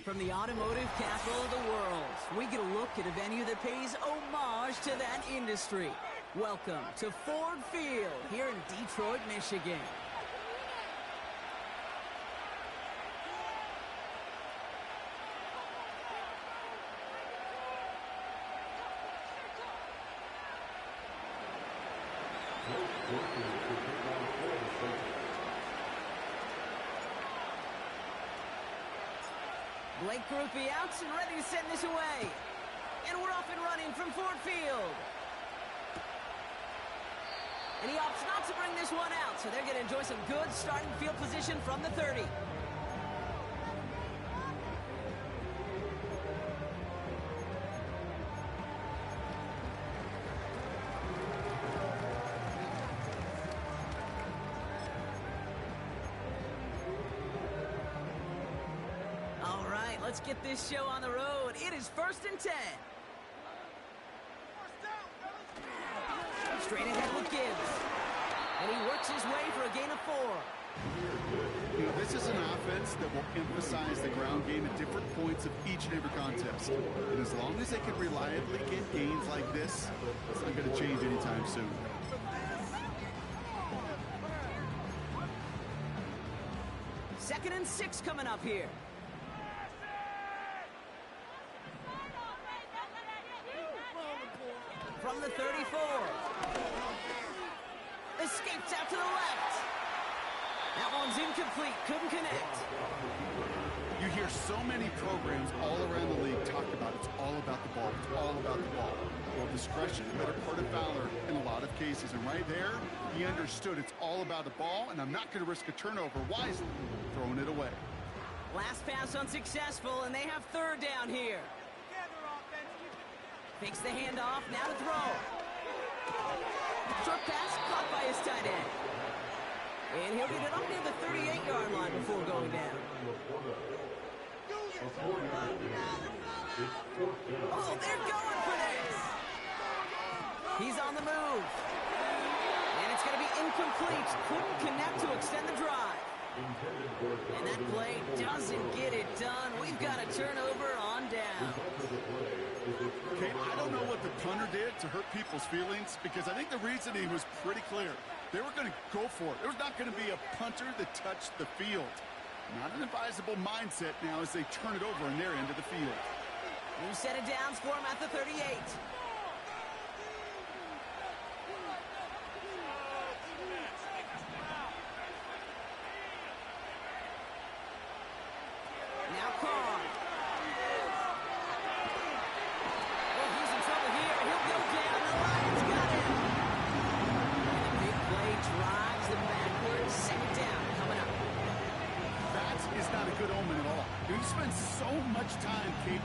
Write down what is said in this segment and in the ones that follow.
From the automotive capital of the world, we get a look at a venue that pays homage to that industry. Welcome to Ford Field here in Detroit, Michigan. Blake Groupie out and ready to send this away. And we're off and running from Ford Field. And he opts not to bring this one out, so they're going to enjoy some good starting field position from the 30. Let's get this show on the road. It is 1st and 10. Straight ahead with Gibbs. And he works his way for a gain of 4. You know, this is an offense that will emphasize the ground game at different points of each and every contest. And as long as they can reliably get gains like this, it's not going to change anytime soon. Second and 6 coming up here. From the 34. Escapes out to the left. That one's incomplete. Couldn't connect. You hear so many programs all around the league talk about it's all about the ball. It's all about the ball. Well, discretion, the better part of valor in a lot of cases. And right there, he understood it's all about the ball, and I'm not going to risk a turnover wisely, throwing it away. Last pass unsuccessful, and they have 3rd down here. Fakes the handoff, now to throw. Short pass caught by his tight end. And he'll get it up near the 38-yard line before going down. Oh, they're going for this. He's on the move. And it's going to be incomplete. Couldn't connect to extend the drive. And that play doesn't get it done. We've got a turnover on down. Okay, I don't know what the punter did to hurt people's feelings, because I think the reasoning was pretty clear. They were going to go for it. There was not going to be a punter that touched the field. Not an advisable mindset now as they turn it over in their end of the field. New set of downs for him at the 38.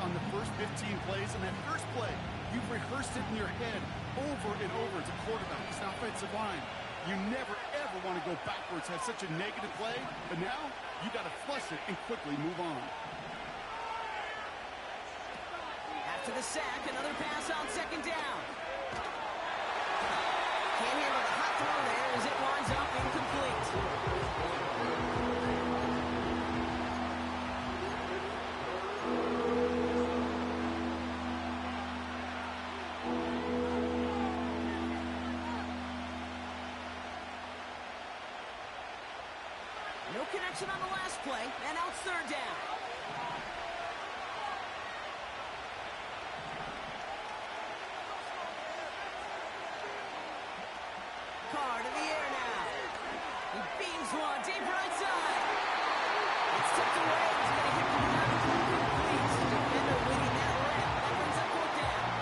On the first 15 plays, and that first play, you've rehearsed it in your head over and over as a quarterback, as an offensive line. You never, ever want to go backwards, have such a negative play, but now you got to flush it and quickly move on. After the sack, another pass on 2nd down. Can't handle the hot throw there as it winds up incomplete. No connection on the last play, and now it's 3rd down. Carr to the air now. He beams one, deep right side. It's tipped away. He's going to hit the ground. Complete. Defender winning that rip. That brings up 4th down.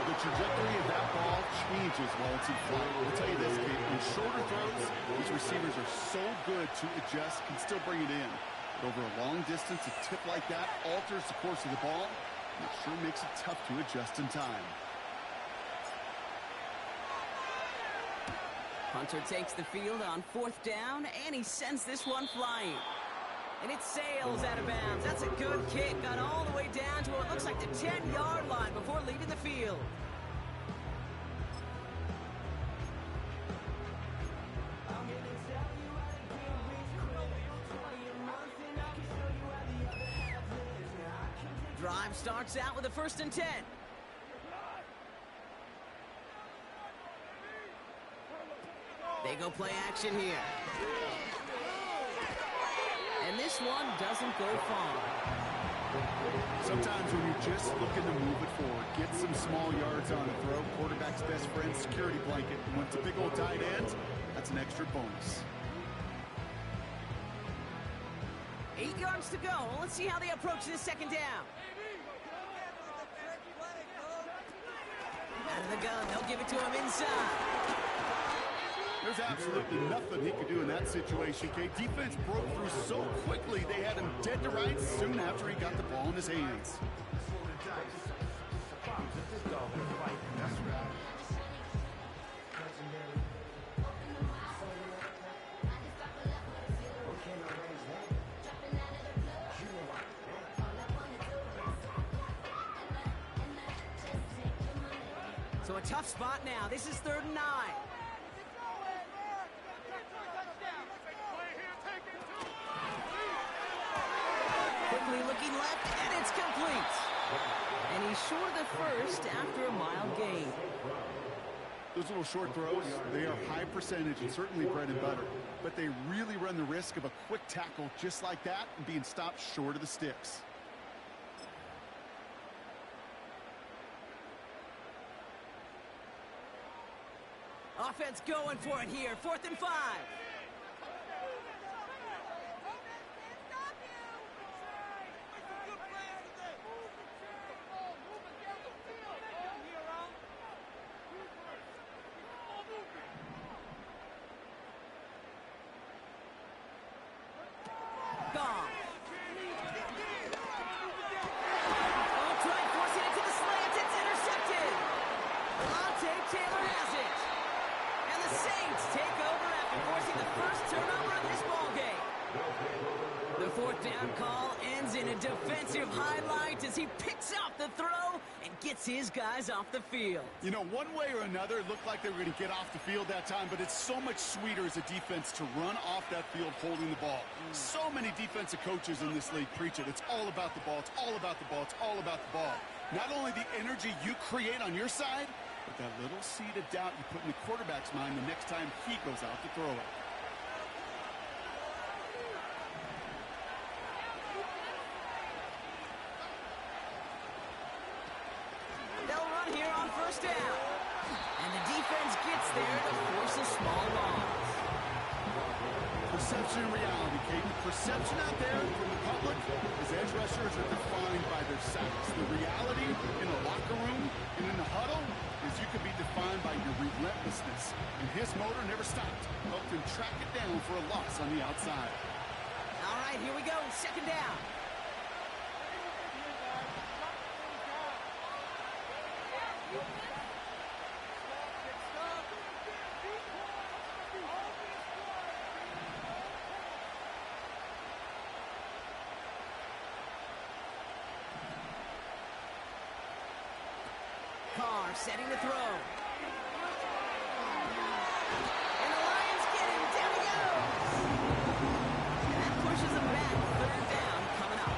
The trajectory of that ball changes while it's in flight. I'll tell you this, Kate, in shorter throws, these receivers are so good to adjust, can still bring it in. But over a long distance, a tip like that alters the course of the ball, and it sure makes it tough to adjust in time. Hunter takes the field on 4th down, and he sends this one flying. And it sails out of bounds. That's a good kick. Got all the way down to what looks like the 10-yard line before leaving the field. Drive starts out with a 1st and 10. They go play action here. And this one doesn't go far. Sometimes when you're just looking to move it forward, get some small yards on the throw, quarterback's best friend, security blanket. And when it's a big old tight end, that's an extra bonus. 8 yards to go. Let's see how they approach this 2nd down. Out of the gun, they'll give it to him inside. There's absolutely nothing he could do in that situation, Kate. Defense broke through so quickly, they had him dead to rights soon after he got the ball in his hands. So a tough spot now. This is 3rd and 9. Quickly looking left, and it's complete. And he's short of the 1st after a mile gain. Those little short throws, they are high percentage and certainly bread and butter. But they really run the risk of a quick tackle just like that and being stopped short of the sticks. Offense going for it here. 4th and 5. Gone. Oh, try forcing it to the slant. It's intercepted. Taylor has it. And the Saints take over after forcing the 1st turnover of this ballgame. The 4th down call ends in a defensive highlight as he picks out the throw and gets his guys off the field. You know, one way or another, it looked like they were going to get off the field that time, but it's so much sweeter as a defense to run off that field holding the ball. So many defensive coaches in this league preach it. It's all about the ball. It's all about the ball. It's all about the ball. Not only the energy you create on your side, but that little seed of doubt you put in the quarterback's mind the next time he goes out to throw it. They'll run here on 1st down. And the defense gets there to force a small loss. Perception and reality, Kate. Perception out there from the public is edge rushers are defined by their sacks. The reality in the locker room and in the huddle is you can be defined by your relentlessness. And his motor never stopped. Helped him track it down for a loss on the outside. All right, here we go. 2nd down. Carr setting the throw. And the Lions get him. Down he goes. And that pushes him back. 3rd down coming up.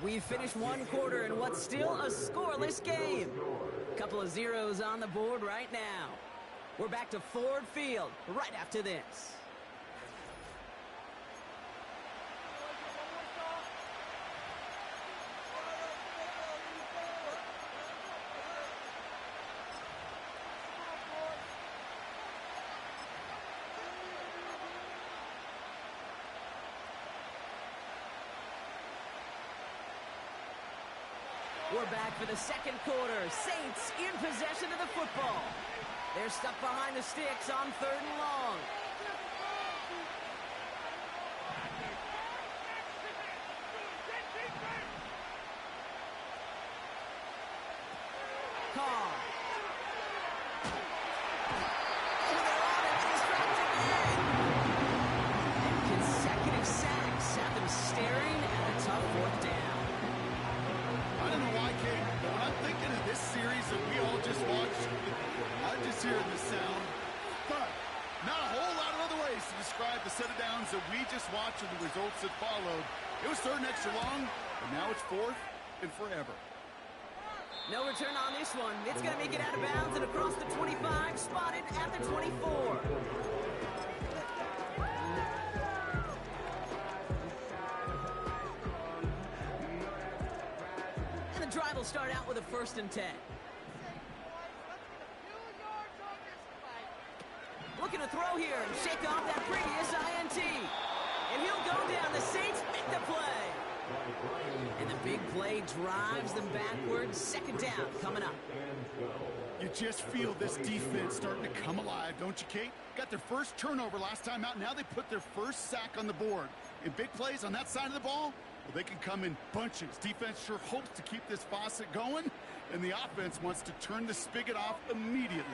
We've finished 1 quarter in what's still a scoreless game. Couple of zeros on the board right now. We're back to Ford Field right after this. We're back for the 2nd quarter. Saints in possession of the football. They're stuck behind the sticks on 3rd and long. Carr. Oh, they're on him, and he's dropped again. And consecutive sacks have them staring at a tough 4th down. I don't know why set of downs that we just watched and the results that followed. It was third and extra long, and now it's fourth and forever. No return on this one. It's going to make it out of bounds and across the 25, spotted at the 24. And the drive will start out with a 1st and 10. Looking to throw here and shake off that previous INT. And he'll go down. The Saints make the play. And the big play drives them backwards. 2nd down coming up. You just feel this defense starting to come alive, don't you, Kate? Got their first turnover last time out. Now they put their first sack on the board. In big plays on that side of the ball, well, they can come in bunches. Defense sure hopes to keep this faucet going, and the offense wants to turn the spigot off immediately.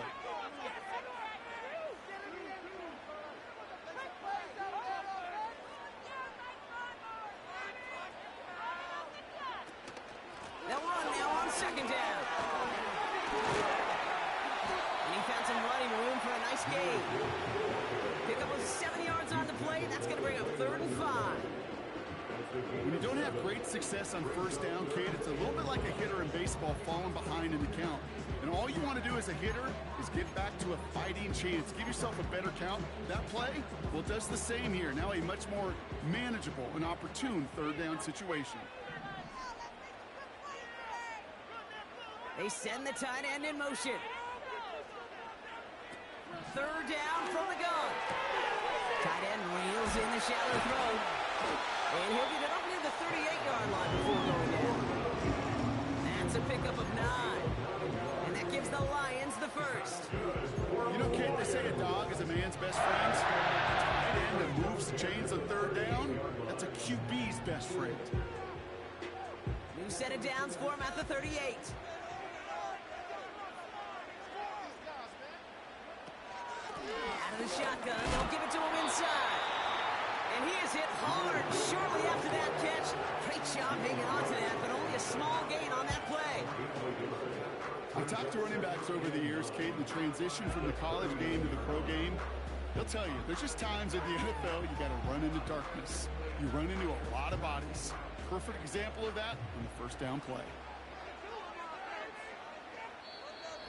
They'll run now on 2nd down. And he found some running room for a nice gain. Pick up with 7 yards on the play. That's going to bring up 3rd and 5. When you don't have great success on 1st down, Kate, it's a little bit like a hitter in baseball falling behind in the count. And all you want to do as a hitter is get back to a fighting chance. Give yourself a better count. That play, well, it does the same here. Now a much more manageable and opportune 3rd down situation. They send the tight end in motion. 3rd down from the gun. Tight end reels in the shallow throw. And he'll get it up near the 38-yard line before going down. That's a pickup of 9. And that gives the Lions the 1st. You know, Kate, they say a dog is a man's best friend. A tight end that moves the chains on 3rd down, that's a QB's best friend. New set of downs for him at the 38. Out of the shotgun, they'll give it to him inside. And he is hit hard shortly after that catch. Great job hanging on to that, but only a small gain on that play. I've talked to running backs over the years, Kate, the transition from the college game to the pro game. They'll tell you, there's just times in the NFL you got to run into darkness. You run into a lot of bodies. Perfect example of that on the 1st down play.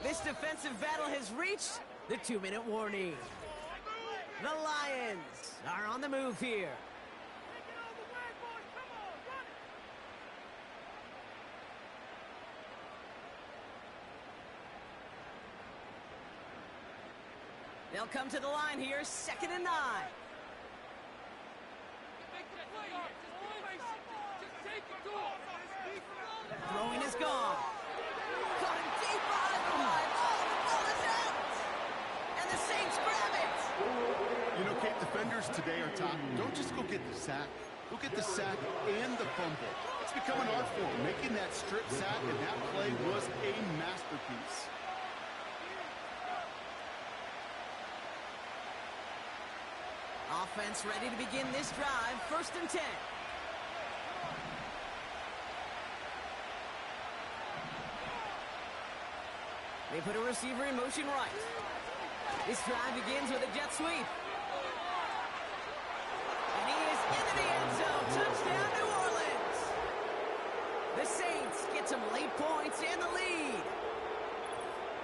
This defensive battle has reached the 2-minute warning. The Lions are on the move here. They'll come to the line here, 2nd and 9. Throwing is gone. Caught him deep behind the line. Oh, the ball is out. And the Saints grab it. You know, Kate, defenders today are taught, don't just go get the sack. Go get the sack and the fumble. It's become an art form. Making that strip sack and that play was a masterpiece. Offense ready to begin this drive. 1st and 10. They put a receiver in motion right. This drive begins with a jet sweep. And he is into the end zone. Touchdown, New Orleans. The Saints get some late points and the lead.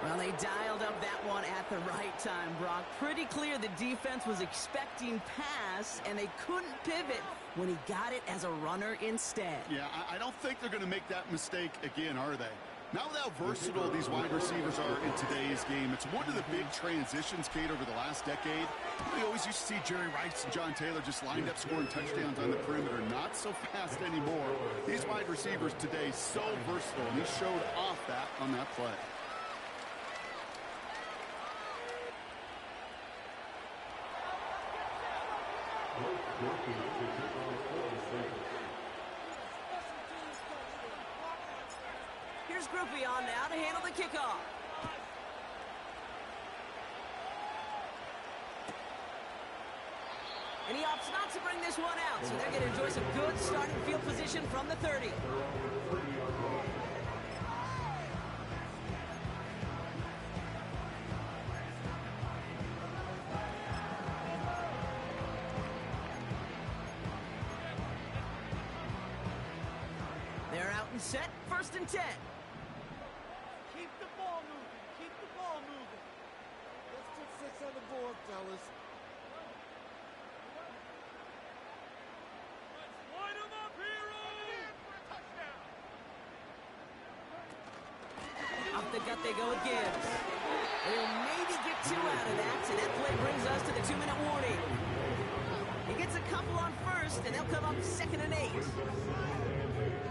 Well, they dialed up that one at the right time, Brock. Pretty clear the defense was expecting pass, and they couldn't pivot when he got it as a runner instead. Yeah, I don't think they're going to make that mistake again, are they? Now how versatile these wide receivers are in today's game. It's one of the big transitions, Kate, over the last decade. We always used to see Jerry Rice and John Taylor just lined up scoring touchdowns on the perimeter. Not so fast anymore. These wide receivers today so versatile, and he showed off that on that play. Here's Groupie on now to handle the kickoff. And he opts not to bring this one out, so they're going to enjoy some good starting field position from the 30. set, 1st and 10. Keep the ball moving. Keep the ball moving. Let's put 6 on the board, fellas. Let's line them up, heroes! For a touchdown. Off the gut they go with Gibbs. They'll maybe get 2 out of that, and that play brings us to the 2-minute warning. He gets a couple on 1st, and they'll come up 2nd and 8.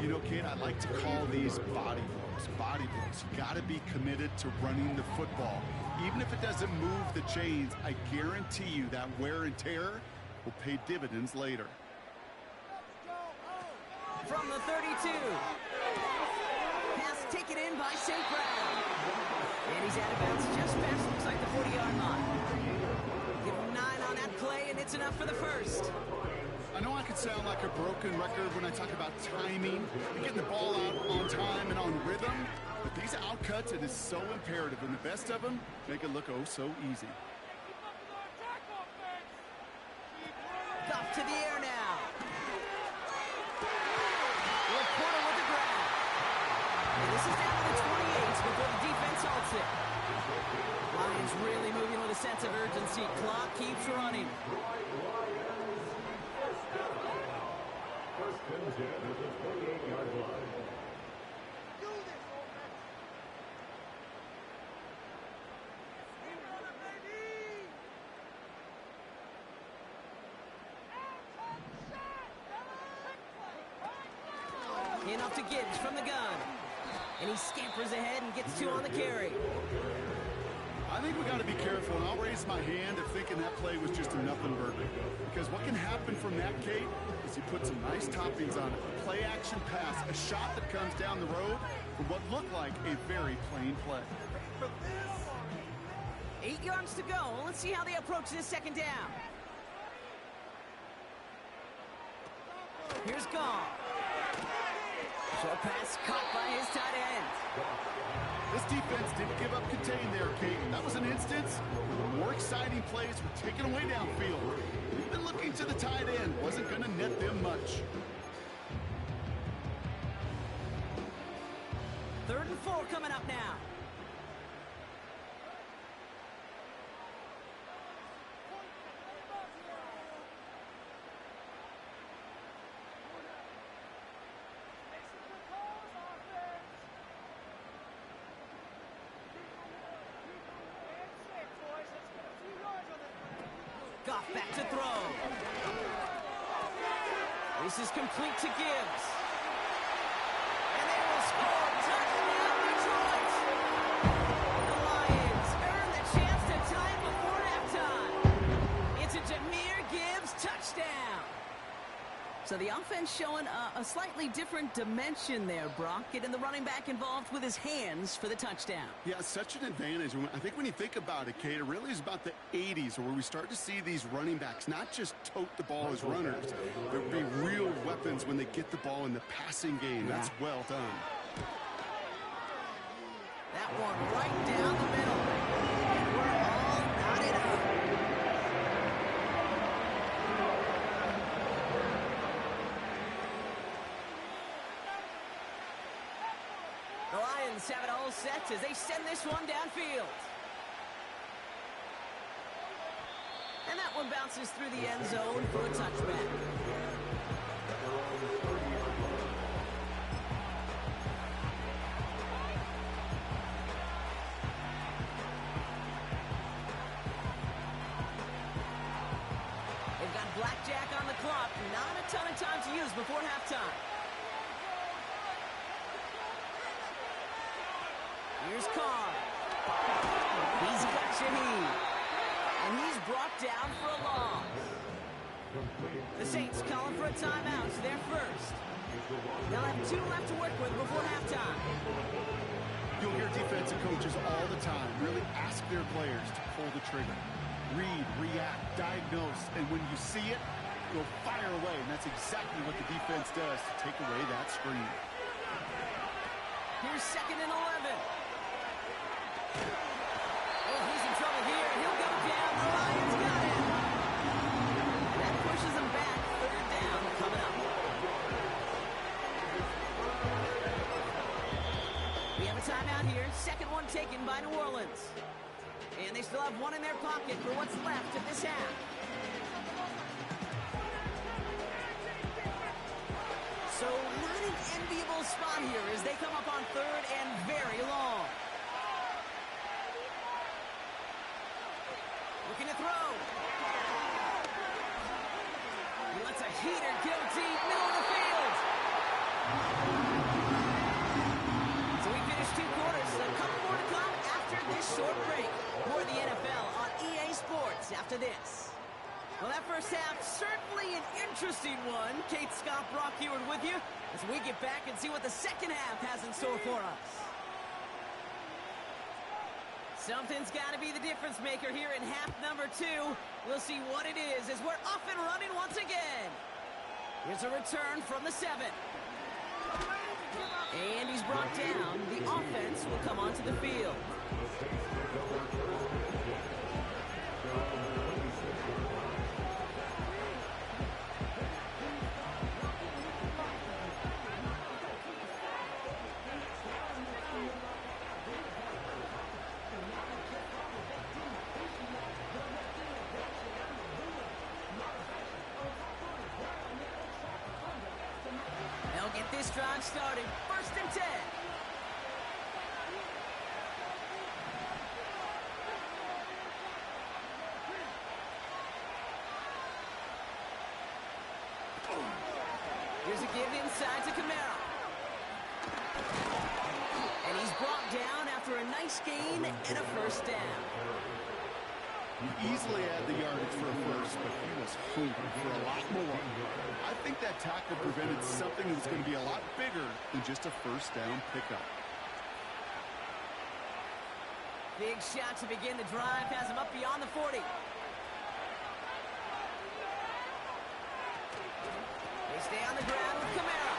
You know, kid, I like to call these body blows. Body blows. You got to be committed to running the football. Even if it doesn't move the chains, I guarantee you that wear and tear will pay dividends later. From the 32. Pass taken in by St. Brown. And he's out of bounds just past, looks like the 40-yard line. Give him 9 on that play, and it's enough for the 1st. I know I could sound like a broken record when I talk about timing and getting the ball out on time and on rhythm, but these outcuts, it is so imperative, and the best of them make it look oh so easy. Goff to the air now. Reporter with the grab. And this is down to the 28 before the defense halts it. Lions really moving with a sense of urgency. Clock keeps running. In off to Gibbs from the gun. And he scampers ahead and gets 2 on the carry. I think we got to be careful, and I'll raise my hand of thinking that play was just a nothing burger. Because what can happen from that, Kate, is he put some nice toppings on it. A play-action pass, a shot that comes down the road for what looked like a very plain play. 8 yards to go. Let's see how they approach this 2nd down. Here's Goff. Short pass caught by his tight end. This defense didn't give up contain there, Kate. That was an instance where the more exciting plays were taken away downfield. Even looking to the tight end wasn't going to net them much. 3rd and 4 coming up now. Goff back to throw. This is complete to Gibbs. And they will score. Touchdown, Detroit. The Lions earn the chance to tie it before halftime. It's a Jahmyr Gibbs touchdown. So the offense showing a slightly different dimension there, Brock. Getting the running back involved with his hands for the touchdown. Yeah, such an advantage. I think when you think about it, Kate, it really is about the 80s where we start to see these running backs not just tote the ball as runners. There will be real weapons when they get the ball in the passing game. Yeah. That's well done. That one right down the middle. And we're all knotted up. The Lions have it all set as they send this one downfield. And that one bounces through the end zone for a touchback. They've got blackjack on the clock. Not a ton of time to use before halftime. Here's Carr. He's got Shaheed. And he's brought down for a loss. The Saints calling for a timeout. It's their first. They'll have 2 left to work with before halftime. You'll hear defensive coaches all the time really ask their players to pull the trigger. Read, react, diagnose, and when you see it, go fire away. And that's exactly what the defense does to take away that screen. Here's 2nd and 11. Oh, he's in trouble here. He'll go down. The Lions got him. That pushes him back. 3rd down coming up. taken by New Orleans. And they still have one in their pocket for what's left of this half. So not an enviable spot here as they come up on third and very long. Looking to throw. He lets a heater go deep, middle of the field. So we finished 2 quarters. A couple more to come after this short break. More of the NFL on EA Sports after this. Well, that first half, certainly an interesting one. Kate, Scott, Brock Heward with you as we get back and see what the second half has in store for us. Something's got to be the difference maker here in half number 2. We'll see what it is as we're off and running once again. Here's a return from the 7. And he's brought down. The offense will come onto the field. Get this drive started. 1st and 10. Here's a give inside to Camara. And he's brought down after a nice gain and a 1st down. You easily had the yardage for a first, but he was hungry for a lot more. I think that tackle prevented something that was going to be a lot bigger than just a 1st down pickup. Big shot to begin the drive, has him up beyond the 40. They stay on the ground with Camara.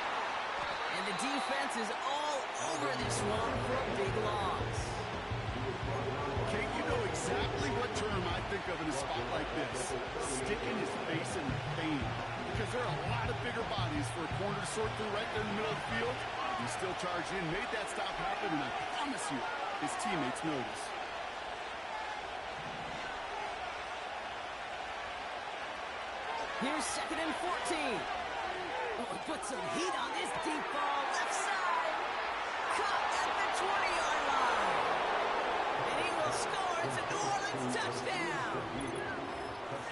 And the defense is all over this one for a big loss. Kate, you know exactly what term I think of in a spot like this. Sticking his face in the pain. Because there are a lot of bigger bodies for a corner to sort through right there in the middle of the field. He still charged in, made that stop happen, and I promise you, his teammates noticed. Here's 2nd and 14. Oh, put some heat on this deep ball. Left side. Caught at the 20-yard line. And he will score. It's a New Orleans touchdown.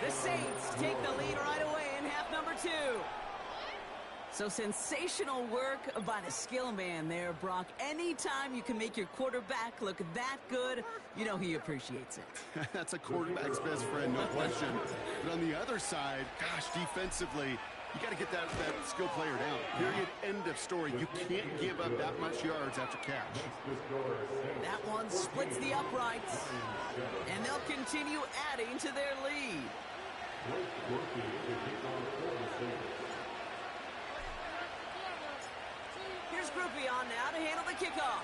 The Saints take the lead right away in half number 2. So sensational work by the skill man there, Brock. Anytime you can make your quarterback look that good, you know he appreciates it. That's a quarterback's best friend, no question. But on the other side, gosh, defensively, you got to get that skill player down. Period. End of story. You can't give up that much yards after catch. That one splits the uprights, and they'll continue adding to their lead. Here's Groupie on now to handle the kickoff.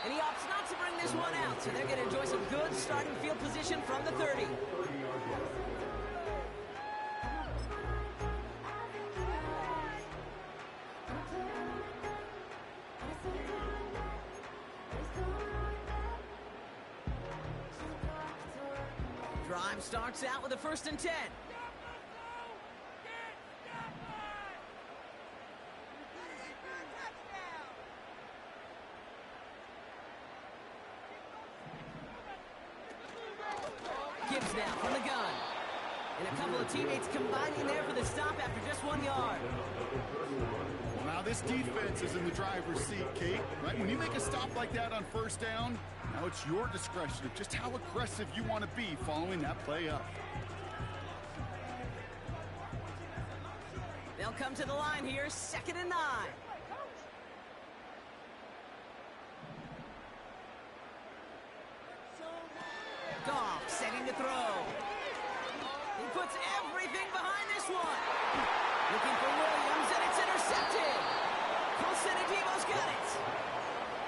And he opts not to bring this one out, so they're going to enjoy some good starting field position from the 30. Drive starts out with a 1st and 10. Gibbs now from the gun. And a couple of teammates combining there for the stop after just 1 yard. Well, now this defense is in the driver's seat, Kate. Right? When you make a stop like that on 1st down, now it's your discretion of just how aggressive you want to be following that play up. They'll come to the line here, 2nd and 9. Goff setting to throw. He puts everything behind this one. Looking for Williams, and it's intercepted. Colson Adibo's got it.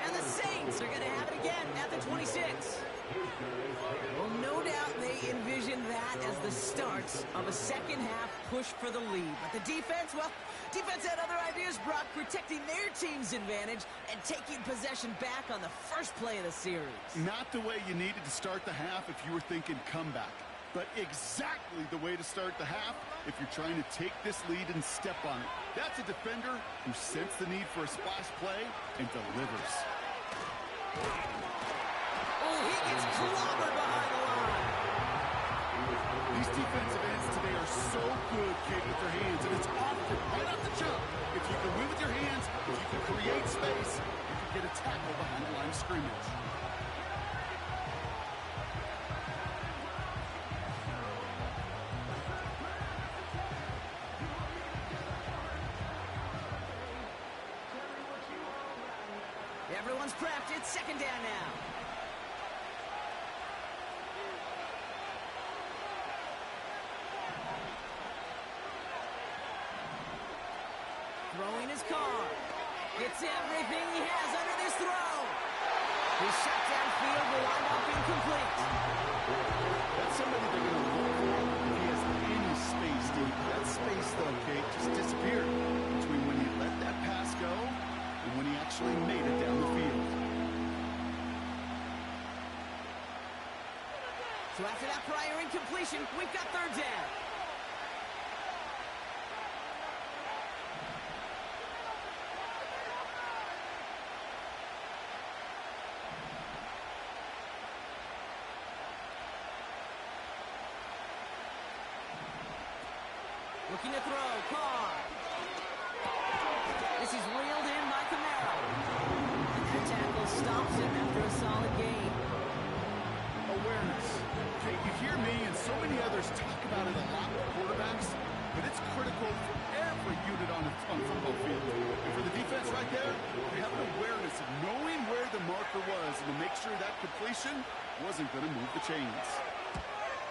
And the Saints are going to have it again at the 26. Well, no doubt they envisioned that as the start of a second-half push for the lead. But the defense, well, defense had other ideas, Brock, protecting their team's advantage and taking possession back on the first play of the series. Not the way you needed to start the half if you were thinking comeback, but exactly the way to start the half if you're trying to take this lead and step on it. That's a defender who sensed the need for a splash play and delivers. Oh, he gets clobbered behind the line. These defensive ends today are so good, Kate, with their hands, and it's often right off the jump. If you can win with your hands, if you can create space, you can get a tackle behind the line of scrimmage. Everyone's prepped. It's second down now. Throwing his car. Gets everything he has under this throw. His shot downfield will wind up incomplete. That's somebody they're going to look for if he has any space deep. That space, though, Kate, just disappeared between when he let that pass go and when he actually made it down the field. So after that prior incompletion, we've got third down. Looking to throw, Carr. This is reeled in by Camaro. And that tackle stops him after a solid gain. Awareness. Okay, you hear me and so many others talk about it a lot with quarterbacks, but it's critical for every unit on a football field. And for the defense right there, they have an awareness of knowing where the marker was and to make sure that completion wasn't going to move the chains.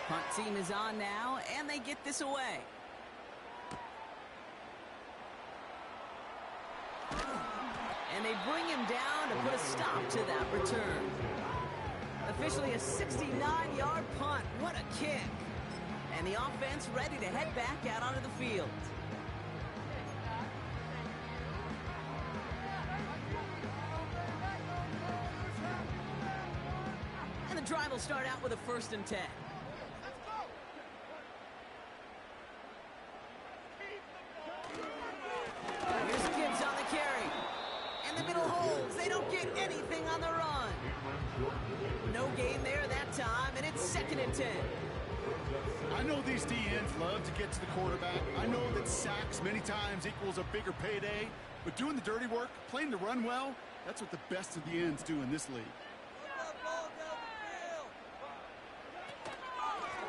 Punt team is on now, and they get this away. And they bring him down to put a stop to that return. Officially a 69-yard punt. What a kick. And the offense ready to head back out onto the field. And the drive will start out with a 1st and 10. Here's Gibbs on the carry. And the middle holds. They don't get anything on the run. No gain there that time, and it's 2nd and 10. I know these D-ends love to get to the quarterback. I know that sacks many times equals a bigger payday, but doing the dirty work, playing the run well, that's what the best of the ends do in this league.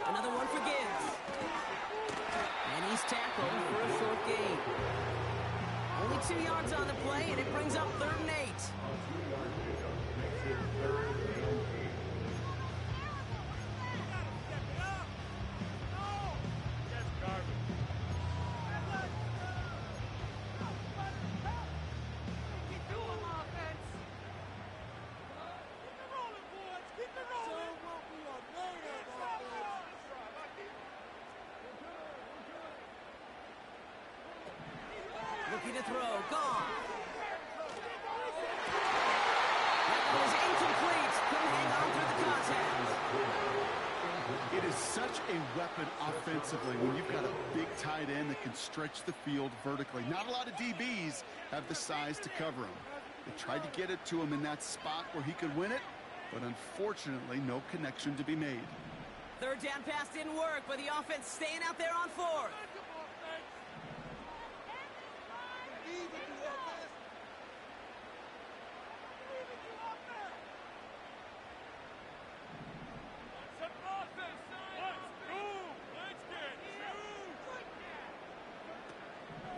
Another one for Gibbs. And he's tackled for a short gain. Only 2 yards on the play, and it brings up 3rd and 8. Looking to throw, gone. That was incomplete. Couldn't hang on through the contact. It is such a weapon offensively when you've got a big tight end that can stretch the field vertically. Not a lot of DBs have the size to cover him. They tried to get it to him in that spot where he could win it, but unfortunately, no connection to be made. 3rd down pass didn't work, but the offense staying out there on 4th.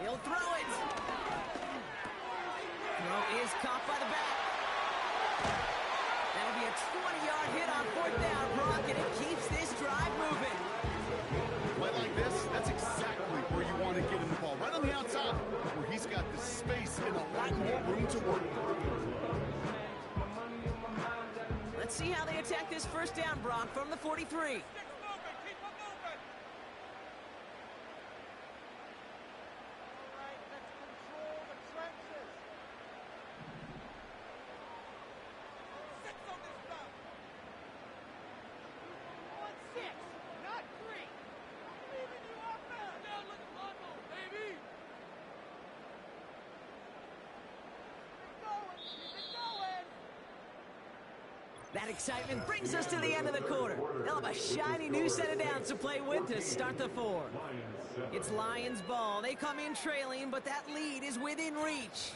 He'll throw it. Throw is caught by the back. That'll be a 20-yard hit on 4th down, Brock, and it keeps this drive moving. Play like this, that's exactly where you want to get him the ball. Right on the outside, where he's got the space and a lot more room to work. Let's see how they attack this first down, Brock, from the 43. That excitement brings us to the end of the quarter. They'll have a shiny new set of downs to play with to start the fourth. It's Lions ball. They come in trailing, but that lead is within reach.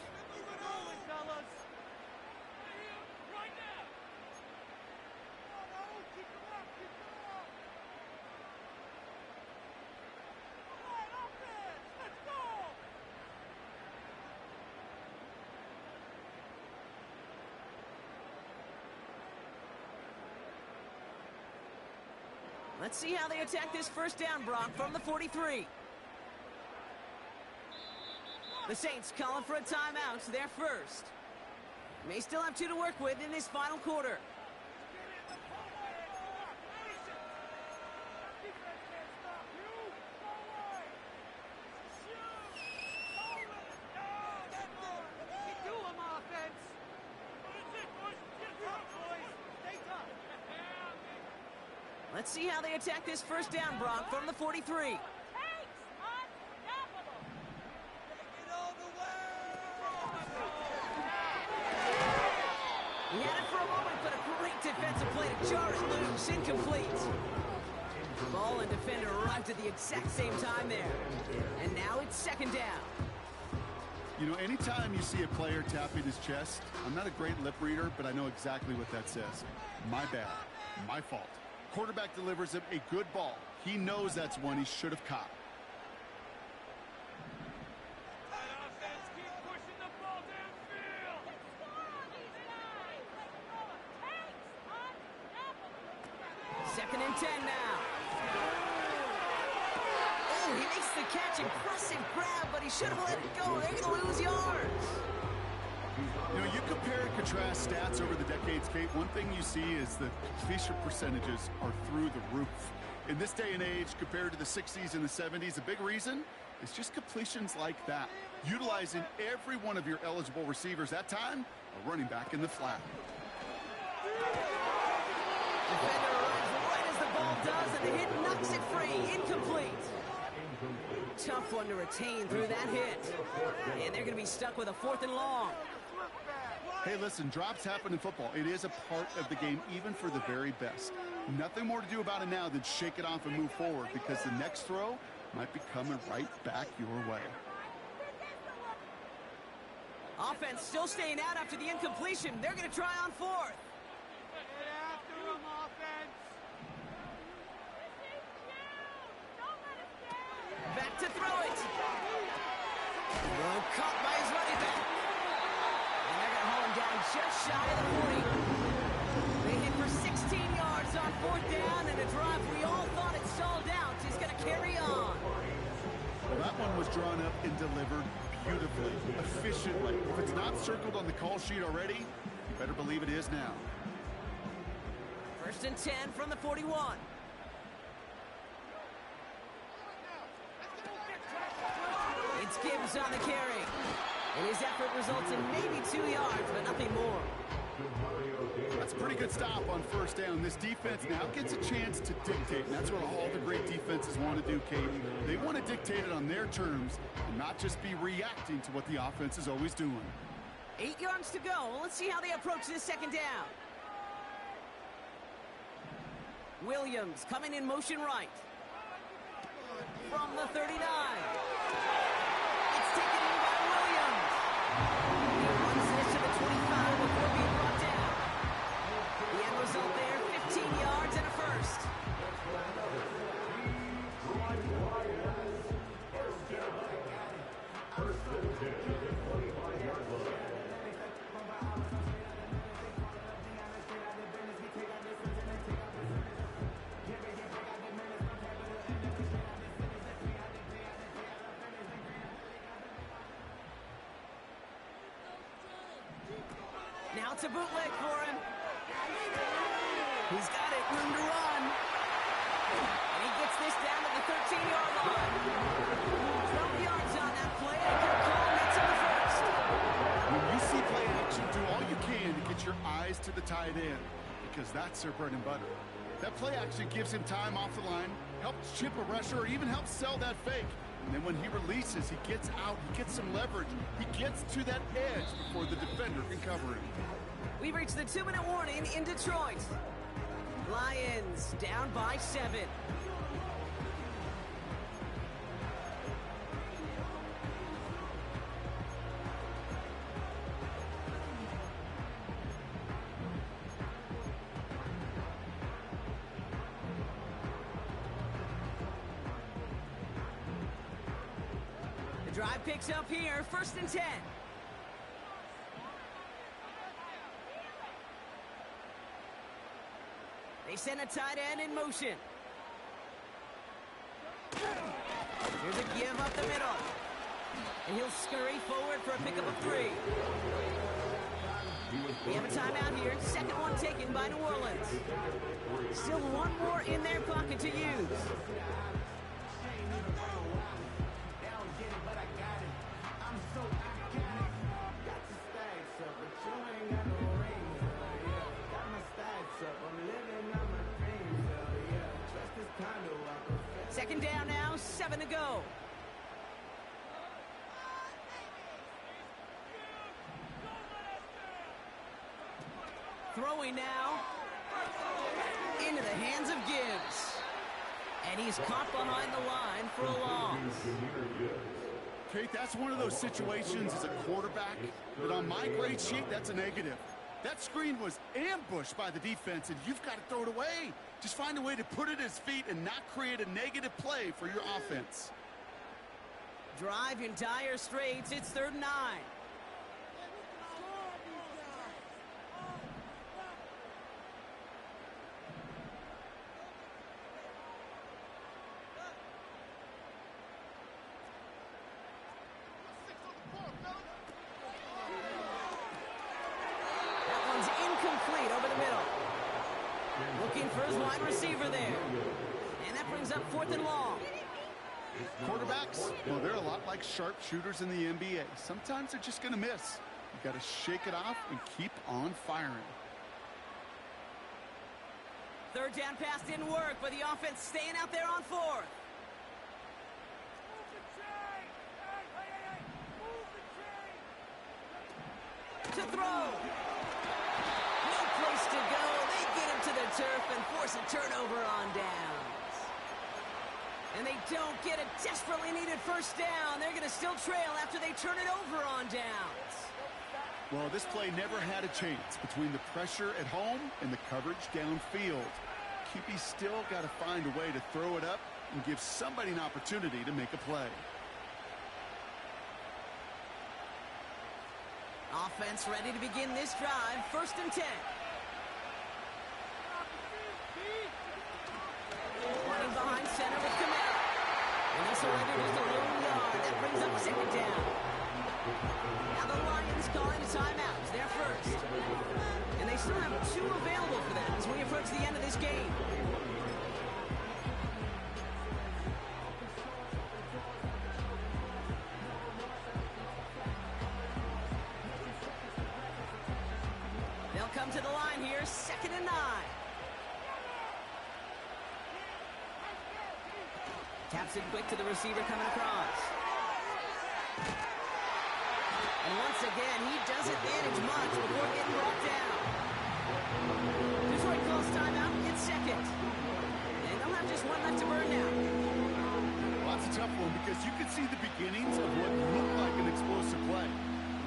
Let's see how they attack this first down, Brock, from the 43. The Saints calling for a timeout. They're first. May still have two to work with in this final quarter. Let's see how they attack this first down, Brock, from the 43. He had it for a moment, but a great defensive play to jar it loose. Incomplete. Ball and defender arrived at the exact same time there. And now it's second down. You know, anytime you see a player tapping his chest, I'm not a great lip reader, but I know exactly what that says. My bad. My fault. Quarterback delivers him a good ball. He knows that's one he should have caught. Second and 10 now. Oh, he makes the catch. Impressive grab, but he should have let it go. They're going to lose yards. You know, you compare and contrast stats over the decades, Kate. One thing you see is that completion percentages are through the roof. In this day and age, compared to the 60s and the 70s, a big reason is just completions like that. Utilizing every one of your eligible receivers. That time, a running back in the flat. Defender arrives right as the ball does, and the hit knocks it free. Incomplete. Tough one to retain through that hit. And they're going to be stuck with a 4th and long. Hey, listen, drops happen in football. It is a part of the game, even for the very best. Nothing more to do about it now than shake it off and move forward, because the next throw might be coming right back your way. Offense still staying out after the incompletion. They're going to try on 4th. Back to throw it. Well, caught by his running back. And they're going to haul him down just shy of the 40. They hit for 16 yards on 4th down, and a drive we all thought it stalled out is going to carry on. Well, that one was drawn up and delivered beautifully, efficiently. If it's not circled on the call sheet already, you better believe it is now. 1st and 10 from the 41. It's Gibbs on the carry. And his effort results in maybe 2 yards, but nothing more. That's a pretty good stop on 1st down. This defense now gets a chance to dictate, and that's what all the great defenses want to do, Kate. They want to dictate it on their terms and not just be reacting to what the offense is always doing. 8 yards to go. Let's see how they approach this second down. Williams coming in motion right. From the 39. It's taken in by Williams. He runs this to the 25 before being brought down. The end result there, 15 yards and a first. Now it's a bootleg for him. He's got it, room to run. And he gets this down to the 13-yard line. 12 yards on that play, and a good call nets him the first. When you see play action, do all you can to get your eyes to the tight end, because that's their bread and butter. That play action gives him time off the line, helps chip a rusher, or even helps sell that fake. And then when he releases, he gets out, he gets some leverage. He gets to that edge before the defender can cover him. We've reached the 2-minute warning in Detroit. Lions down by 7. The drive picks up here, 1st and 10. They send a tight end in motion. Here's a give up the middle. And he'll scurry forward for a pickup of 3. We have a timeout here. 2nd one taken by New Orleans. Still one more in their pocket to use. Second down now, 7 to go. Throwing now. Into the hands of Gibbs. And he's caught behind the line for a loss. Kate, that's one of those situations as a quarterback that on my grade sheet, that's a negative. That screen was ambushed by the defense, and you've got to throw it away. Just find a way to put it at his feet and not create a negative play for your offense. Drive in dire straits. It's 3rd and 9. That one's incomplete over the middle. Looking for his wide receiver there. And that brings up 4th and long. Quarterbacks, well, they're a lot like sharpshooters in the NBA. Sometimes they're just going to miss. You got to shake it off and keep on firing. 3rd down pass didn't work, but the offense staying out there on 4th. To throw. No place to go. They get him to the turf and force a turnover on downs. And they don't get a desperately needed 1st down. They're going to still trail after they turn it over on downs. Well, this play never had a chance between the pressure at home and the coverage downfield. QB still got to find a way to throw it up and give somebody an opportunity to make a play. Offense ready to begin this drive. 1st and 10. Running behind center with Camara. And that's already just a lone yard. That brings up 2nd down. Now the Lions calling a timeout. It's their first. And they still have 2 available for them as we approach the end of this game. They'll come to the line here, 2nd and 9. Taps it quick to the receiver coming across. And once again, he doesn't manage much before getting brought down. Detroit calls timeout, it's 2nd. And they'll have just 1 left to burn now. Well, that's a tough one because you could see the beginnings of what looked like an explosive play.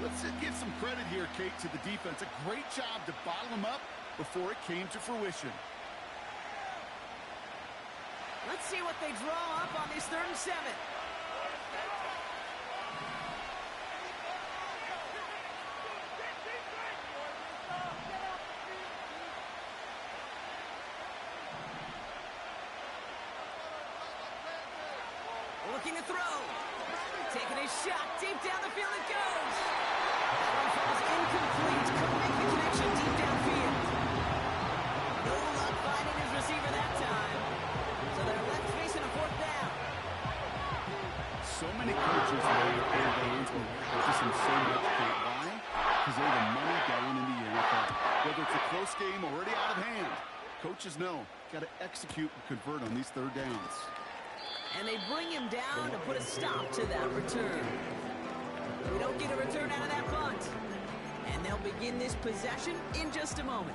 Let's give some credit here, Kate, to the defense. A great job to bottle them up before it came to fruition. Let's see what they draw up on this 3rd and 7. Looking to throw. Taking a shot. Deep down the field it goes. That one falls incomplete. Couldn't make the connection deep downfield. No luck many coaches lay their linesmen just in so much pain. Why? Because they're the money going in the NFL. Whether it's a close game already out of hand, coaches know, got to execute and convert on these third downs. And they bring him down to put a stop to that return. We don't get a return out of that punt. And they'll begin this possession in just a moment.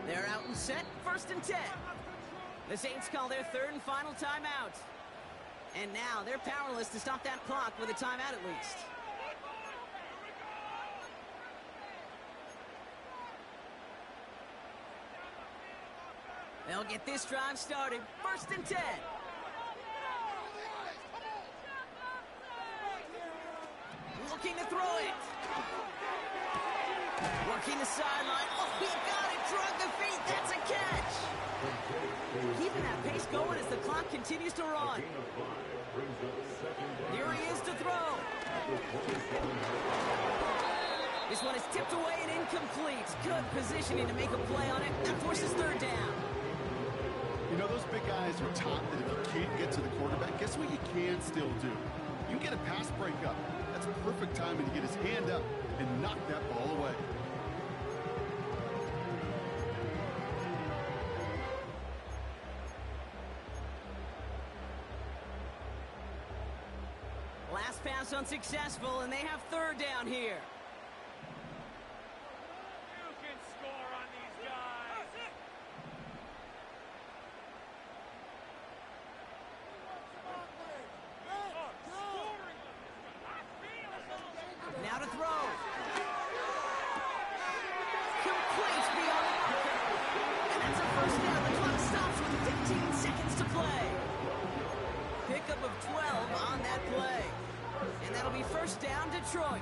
They're out and set, 1st and 10. The Saints call their 3rd and final timeout. And now they're powerless to stop that clock with a timeout at least. They'll get this drive started, 1st and 10. Looking to throw it. Working the sideline. Oh, he got it. Drug the feet. That's a catch. Keeping that pace going as the clock continues to run. Here he is to throw. This one is tipped away and incomplete. Good positioning to make a play on it. That forces 3rd down. You know, those big guys are taught that if you can't get to the quarterback, guess what you can still do? You can get a pass breakup. That's perfect timing to get his hand up and knock that ball away. Last pass unsuccessful, and they have 3rd down here. You can score on these guys. Now to throw. Complete beyond the marker. And that's a 1st down. The clock stops with 15 seconds to play. Pickup of 12 on that play. And that'll be 1st down, Detroit.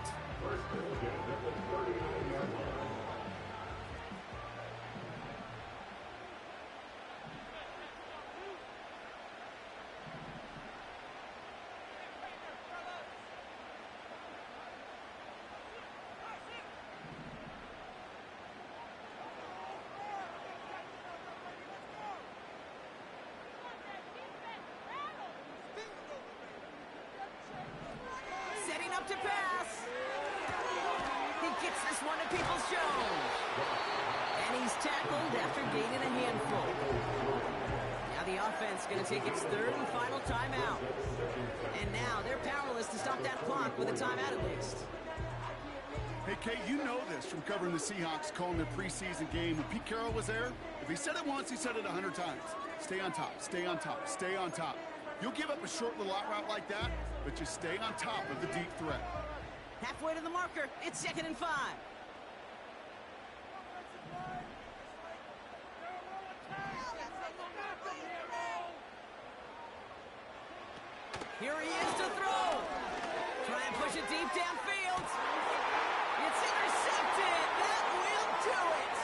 Setting up to pass. He gets this one to Peoples-Jones. And he's tackled after gaining a handful. Now the offense going to take its 3rd and final timeout. And now they're powerless to stop that clock with a timeout at least. Hey, Kate, you know this from covering the Seahawks, calling their preseason game. When Pete Carroll was there, if he said it once, he said it 100 times. Stay on top, stay on top, stay on top. You'll give up a short little out route like that, but just stay on top of the deep threat. Halfway to the marker. It's 2nd and 5. Here he is to throw. Try and push it deep downfield. It's intercepted. That will do it.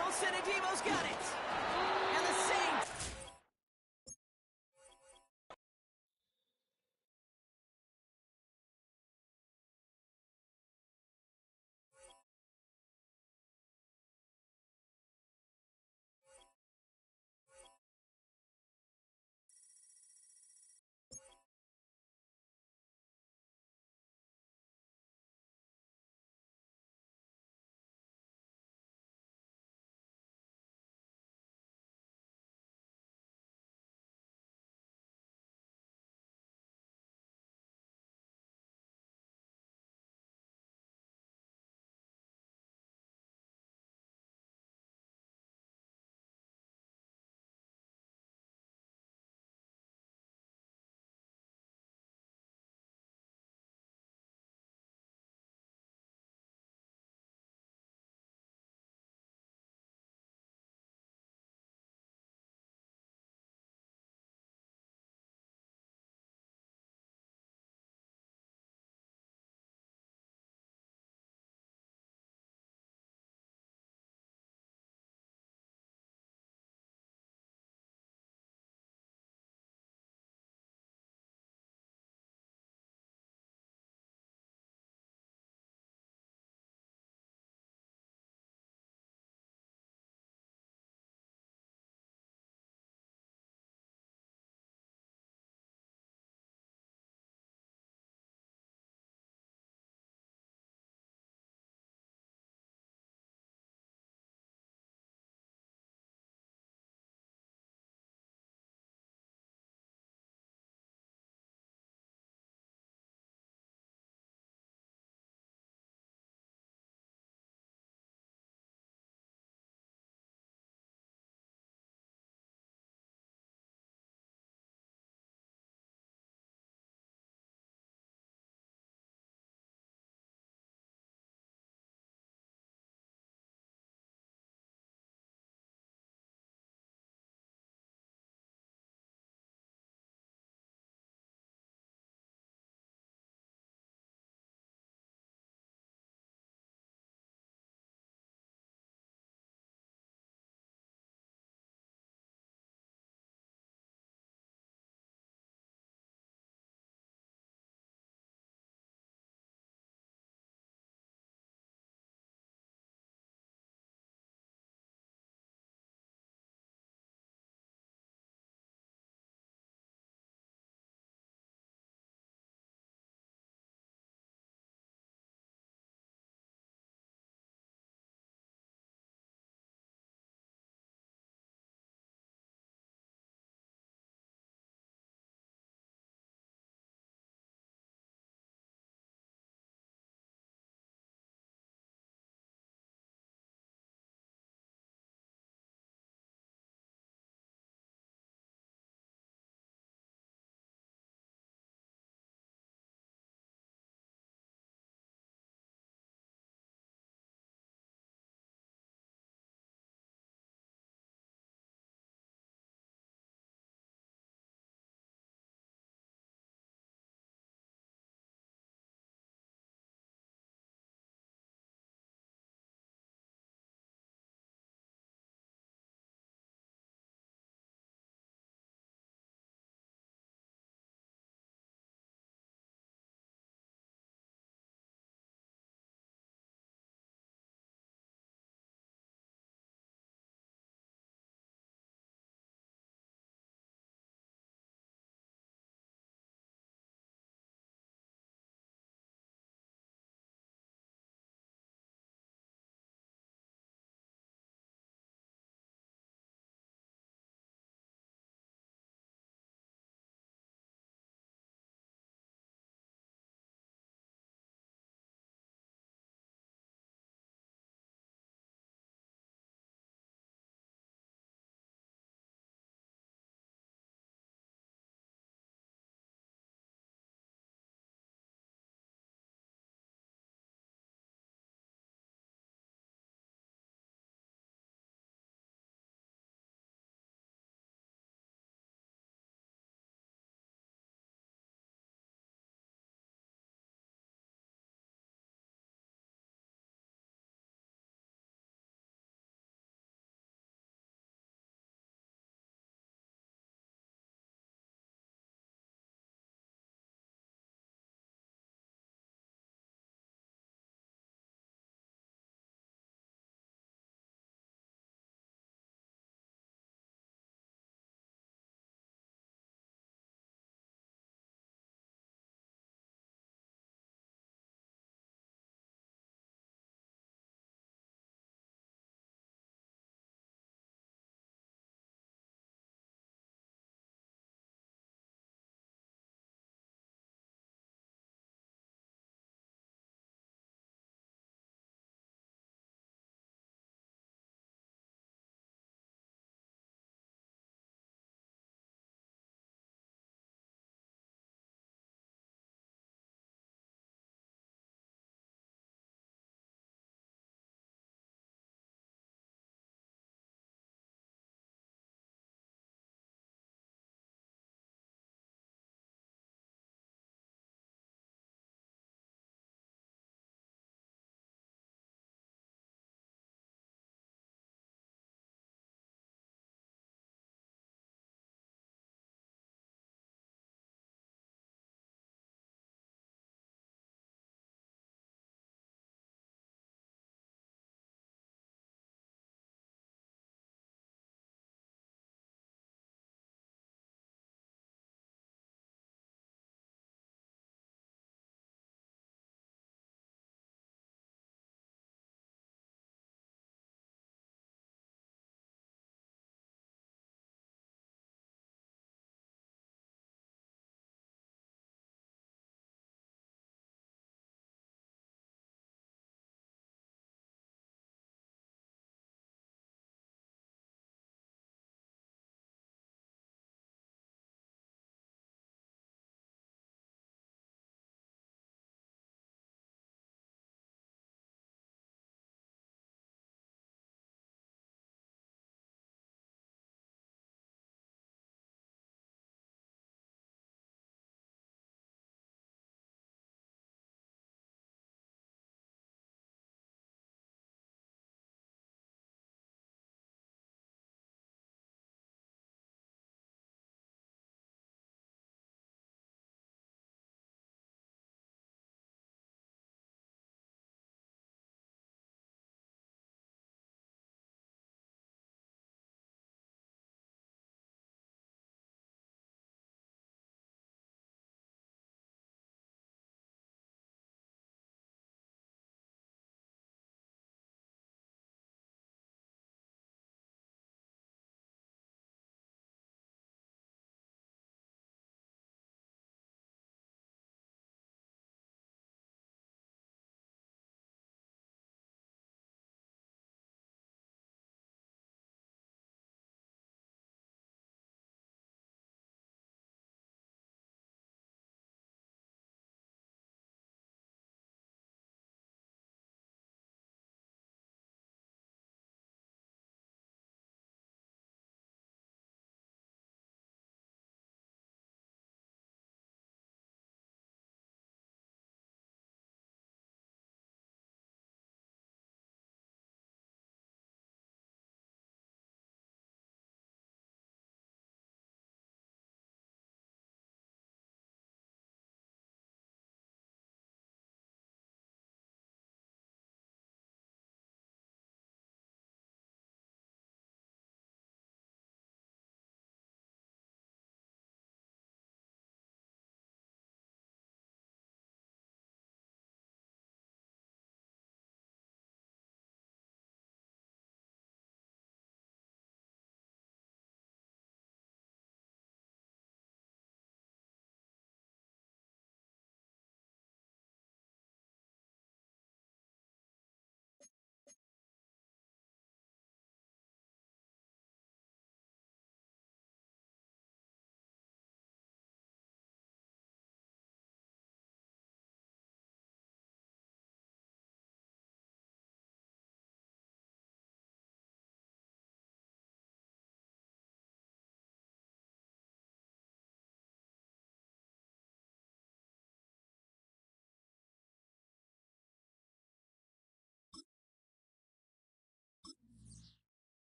Colson Adebo's got it.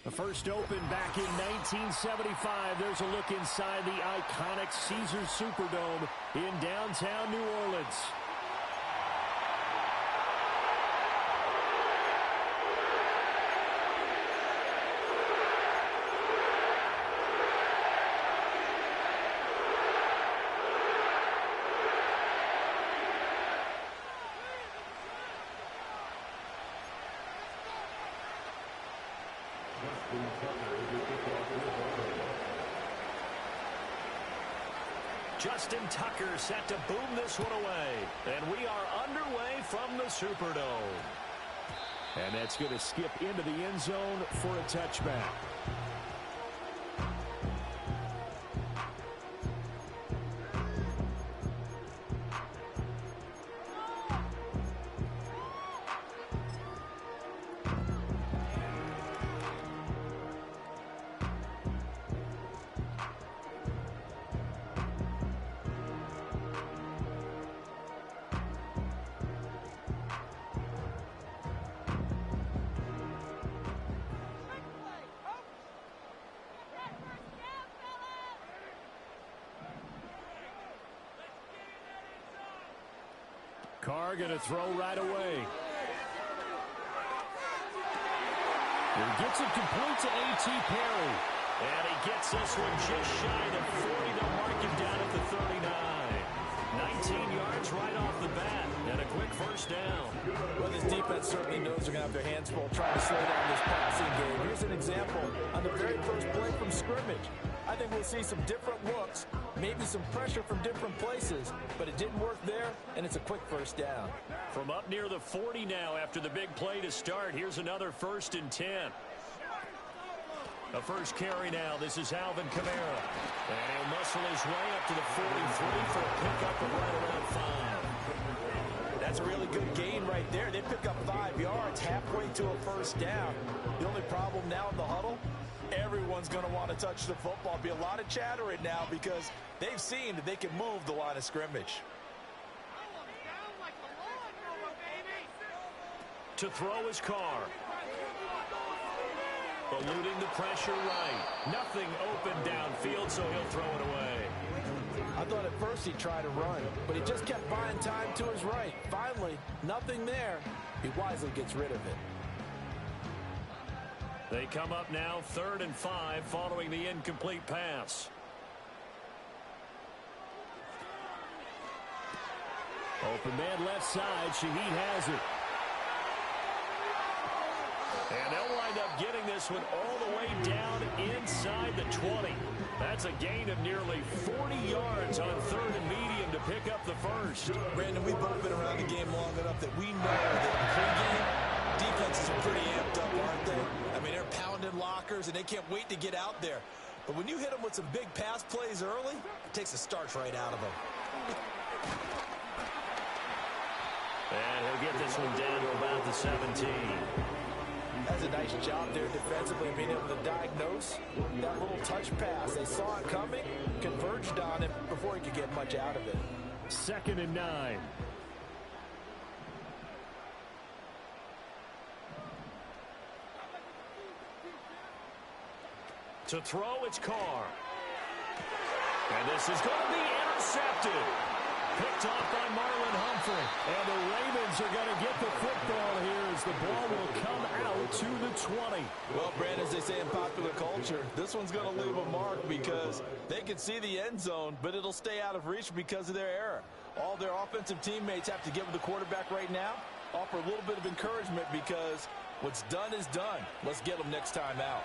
The first opened back in 1975. There's a look inside the iconic Caesars Superdome in downtown New Orleans. Justin Tucker set to boom this one away. And we are underway from the Superdome. And that's going to skip into the end zone for a touchback. Carr going to throw right away. He gets it complete to A.T. Perry. And he gets this one just shy of 40. They'll mark him down at the 39. 19 yards right off the bat. And a quick first down. Well, this defense certainly knows they're going to have their hands full trying to slow down this passing game. Here's an example on the very first play from scrimmage. I think we'll see some different looks, maybe some pressure from different places, but it didn't work there, and it's a quick first down. From up near the 40 now after the big play to start, here's another 1st and 10. A first carry now. This is Alvin Kamara. And he'll muscle his way up to the 43 for a pickup of right around 5. That's a really good gain right there. They pick up 5 yards halfway to a first down. The only problem now in the huddle, everyone's going to want to touch the football. Be a lot of chatter right now because they've seen that they can move the line of scrimmage. To throw his Carr. Eluding the pressure right. Nothing open downfield, so he'll throw it away. I thought at first he'd try to run, but he just kept buying time to his right. Finally, nothing there. He wisely gets rid of it. They come up now 3rd and 5 following the incomplete pass. Open man left side. Shaheed has it. And they'll wind up getting this one all the way down inside the 20. That's a gain of nearly 40 yards on 3rd and medium to pick up the first. Brandon, we've both been around the game long enough that we know that in pregame, defenses are pretty amped up, aren't they? I mean, they're pounding lockers, and they can't wait to get out there. But when you hit them with some big pass plays early, it takes the starch right out of them. And he'll get this one down to about the 17. That's a nice job there defensively, being able to diagnose that little touch pass. They saw it coming, converged on it before he could get much out of it. 2nd and 9. To throw, it's Carr. And this is going to be intercepted. Picked off by Marlon Humphrey. And the Ravens are going to get the football here as the ball will come out to the 20. Well, Brandon, as they say in popular culture, this one's going to leave a mark because they can see the end zone, but it'll stay out of reach because of their error. All their offensive teammates have to give the quarterback right now, offer a little bit of encouragement because what's done is done. Let's get them next time out.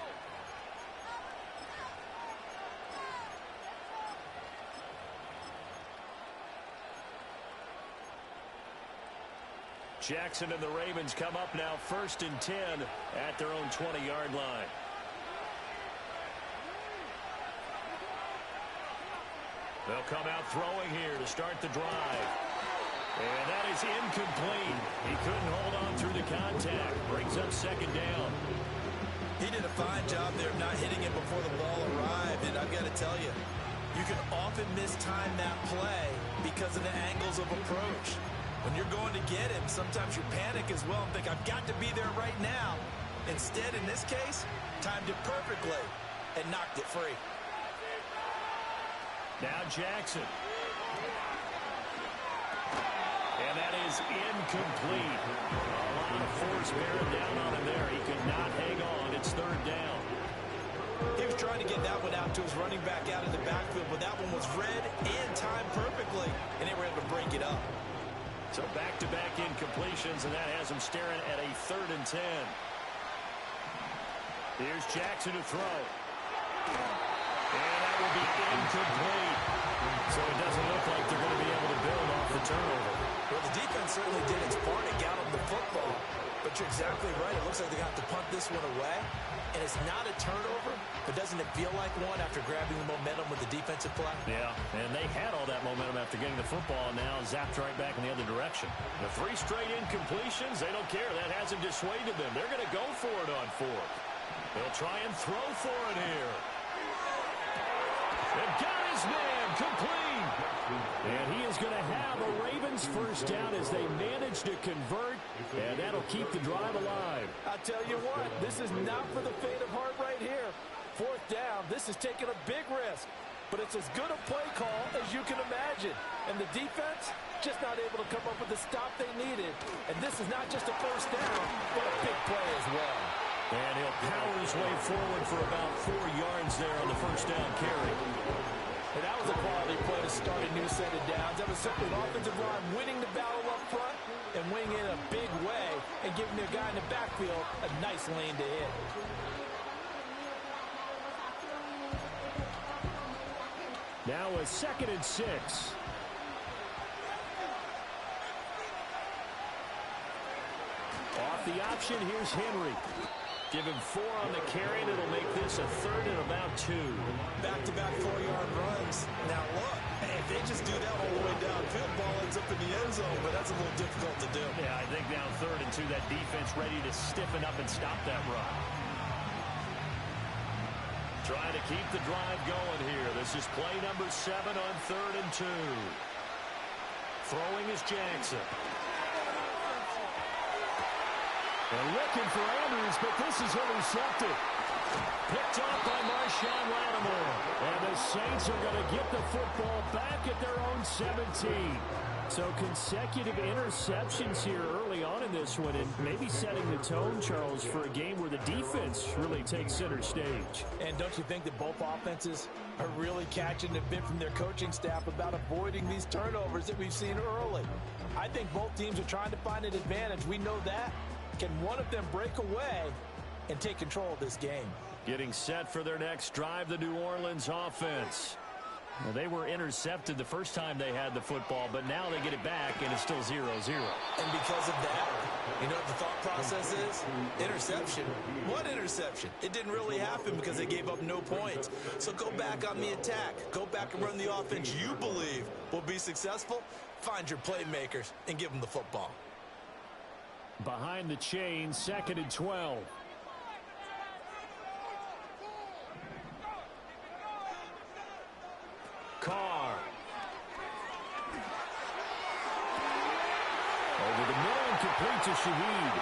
Jackson and the Ravens come up now 1st and 10 at their own 20-yard line. They'll come out throwing here to start the drive. And that is incomplete. He couldn't hold on through the contact. Brings up 2nd down. He did a fine job there of not hitting it before the ball arrived. And I've got to tell you, you can often mistime that play because of the angles of approach. When you're going to get him, sometimes you panic as well and think, I've got to be there right now. Instead, in this case, timed it perfectly and knocked it free. Now Jackson. And that is incomplete. A lot of force bearing down on him there. He could not hang on. It's third down. He was trying to get that one out to his running back out in the backfield, but that one was read and timed perfectly, and they were able to break it up. So back-to-back incompletions, and that has him staring at a 3rd and 10. Here's Jackson to throw. And that will be incomplete. So it doesn't look like they're going to be able to build off the turnover. Well, the defense certainly did its part and got them the football. But you're exactly right. It looks like they're going to have to punt this one away. And it's not a turnover, but doesn't it feel like one after grabbing the momentum with the defensive play? Yeah, and they had all that momentum after getting the football, and now zapped right back in the other direction. The 3 straight incompletions, they don't care. That hasn't dissuaded them. They're going to go for it on 4th. They'll try and throw for it here. They've got his man complete. And he is going to have a Ravens first down as they manage to convert, and that'll keep the drive alive. I'll tell you what, this is not for the faint of heart right here. 4th down, this is taking a big risk, but it's as good a play call as you can imagine. And the defense just not able to come up with the stop they needed. And this is not just a first down, but a big play as well. And he'll power his way forward for about 4 yards there on the first down carry. And that was a quality play to start a new set of downs. That was simply an offensive line winning the battle up front and winning it in a big way and giving their guy in the backfield a nice lane to hit. Now a 2nd and 6. Off the option, here's Henry. Give him 4 on the carry, and it'll make this a 3rd and about 2. Back-to-back 4-yard runs. Now look, if they just do that all the way downfield, ball ends up in the end zone, but that's a little difficult to do. Yeah, I think now 3rd and 2, that defense ready to stiffen up and stop that run. Trying to keep the drive going here. This is play number 7 on 3rd and 2. Throwing is Jackson. They're looking for Andrews, but this is intercepted. Picked off by Marshawn Lattimore. And the Saints are going to get the football back at their own 17. So consecutive interceptions here early on in this one, and maybe setting the tone, Charles, for a game where the defense really takes center stage. And don't you think that both offenses are really catching a bit from their coaching staff about avoiding these turnovers that we've seen early? I think both teams are trying to find an advantage. We know that. Can one of them break away and take control of this game? Getting set for their next drive, the New Orleans offense. Well, they were intercepted the first time they had the football, but now they get it back, and it's still 0-0. And because of that, you know what the thought process is? Interception. What interception? It didn't really happen because they gave up no points. So go back on the attack. Go back and run the offense you believe will be successful. Find your playmakers and give them the football. Behind the chain, 2nd and 12. Carr. Over the middle and complete to Shaheed.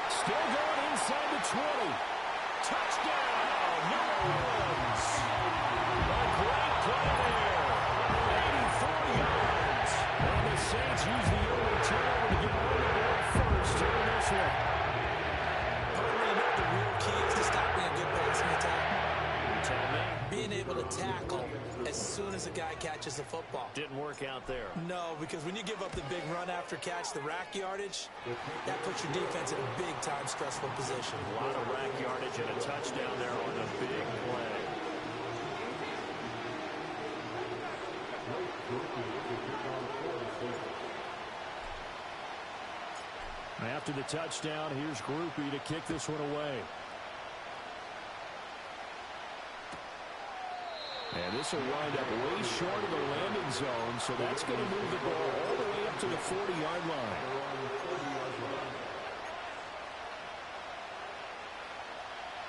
Still going inside the 20. Touchdown, New Orleans. A great play there. 84 yards. And the Saints use the early turnover to get on the board first here in this one. Partner, you know what the real key is to stopping a good passing attack? Tell me. Being able to tackle as soon as a guy catches the football. Didn't work out there. No, because when you give up the big run after catch, the rack yardage, that puts your defense in a big-time stressful position. A lot of rack yardage and a touchdown there on the big play. After the touchdown, here's Groupie to kick this one away. And this will wind up way short of the landing zone, so that's going to move the ball all the way up to the 40-yard line.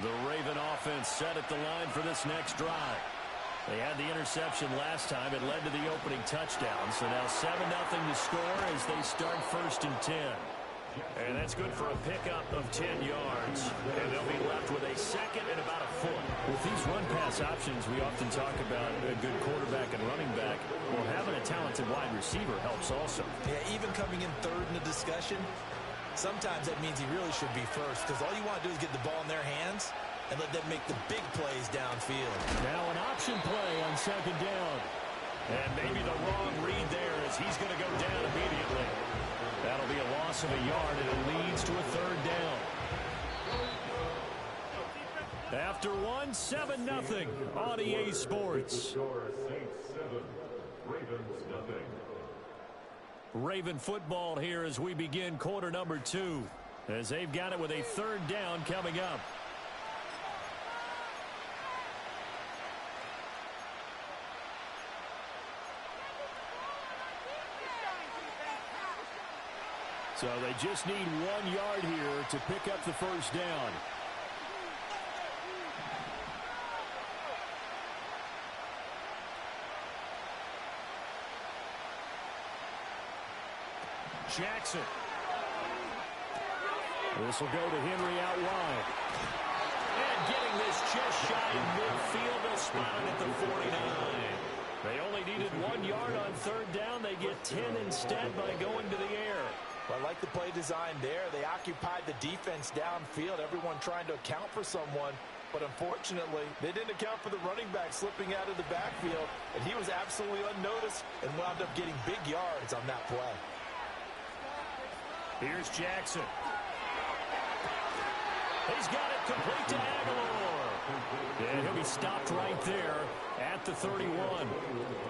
The Raven offense set at the line for this next drive. They had the interception last time. It led to the opening touchdown. So now 7-0 to score as they start 1st and 10. And that's good for a pickup of 10 yards. And they'll be left with a second and about a foot. With these run-pass options, we often talk about a good quarterback and running back. Well, having a talented wide receiver helps also. Yeah, even coming in third in the discussion, sometimes that means he really should be first, because all you want to do is get the ball in their hands and let them make the big plays downfield. Now an option play on second down. And maybe the wrong read there as he's going to go down immediately. That'll be a loss of a yard, and it leads to a third down. After one, 7-0 on EA Sports. Raven football here as we begin quarter number 2, as they've got it with a third down coming up. So they just need 1 yard here to pick up the first down. Jackson. This will go to Henry out wide. And getting this just shy of midfield, they'll spot it at the 49. They only needed 1 yard on third down. They get 10 instead by going to the air. Well, I like the play design there. They occupied the defense downfield, everyone trying to account for someone. But unfortunately, they didn't account for the running back slipping out of the backfield, and he was absolutely unnoticed and wound up getting big yards on that play. Here's Jackson. He's got it complete to Aguilar. And he'll be stopped right there at the 31.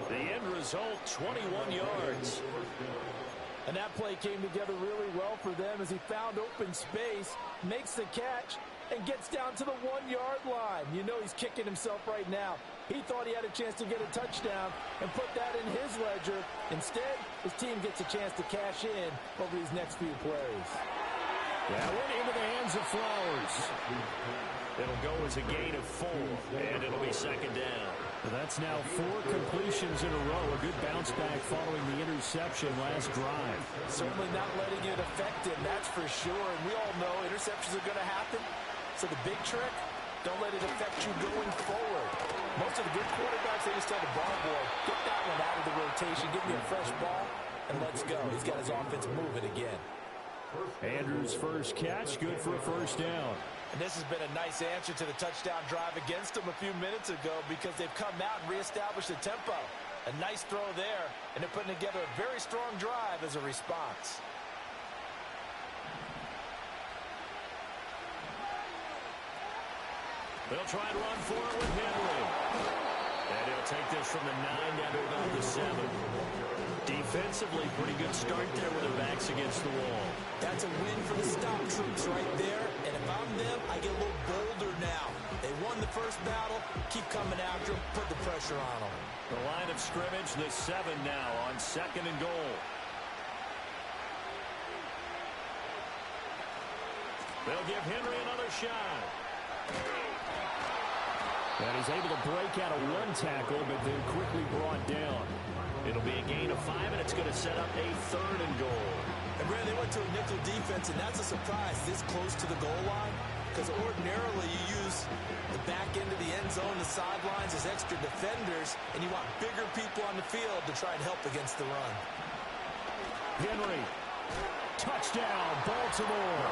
The end result, 21 yards. And that play came together really well for them as he found open space, makes the catch, and gets down to the 1 yard line. You know he's kicking himself right now. He thought he had a chance to get a touchdown and put that in his ledger. Instead, his team gets a chance to cash in over these next few plays. That went into the hands of Flowers. It'll go as a gain of 4, and it'll be second down. That's now 4 completions in a row. A good bounce back following the interception last drive. Certainly not letting it affect him, that's for sure. And we all know interceptions are going to happen. So the big trick, don't let it affect you going forward. Most of the good quarterbacks, they just tell the ball boy, get that one out of the rotation, give me a fresh ball, and let's go. He's got his offense moving again. Andrews' first catch, good for a first down. And this has been a nice answer to the touchdown drive against them a few minutes ago because they've come out and reestablished the tempo. A nice throw there, and they're putting together a very strong drive as a response. They'll try and run for it with Henry. And he'll take this from the 9 down to about the 7. Defensively, pretty good start there with their backs against the wall. That's a win for the stop troops right there. And if I'm them, I get a little bolder now. They won the first battle. Keep coming after them. Put the pressure on them. The line of scrimmage, the 7 now on second and goal. They'll give Henry another shot. And he's able to break out of 1 tackle, but then quickly brought down. It'll be a gain of 5, and it's going to set up a third and goal. And, Brad, they went to a nickel defense, and that's a surprise this close to the goal line because ordinarily you use the back end of the end zone, the sidelines as extra defenders, and you want bigger people on the field to try and help against the run. Henry, touchdown, Baltimore.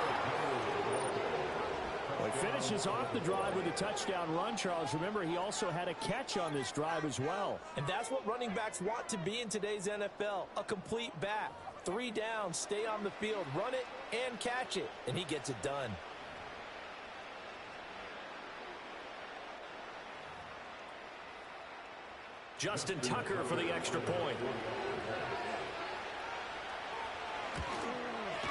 Well, he finishes off the drive with a touchdown run, Charles. Remember, he also had a catch on this drive as well. And that's what running backs want to be in today's NFL, a complete back. 3 down, stay on the field, run it, and catch it. And he gets it done. Justin Tucker for the extra point.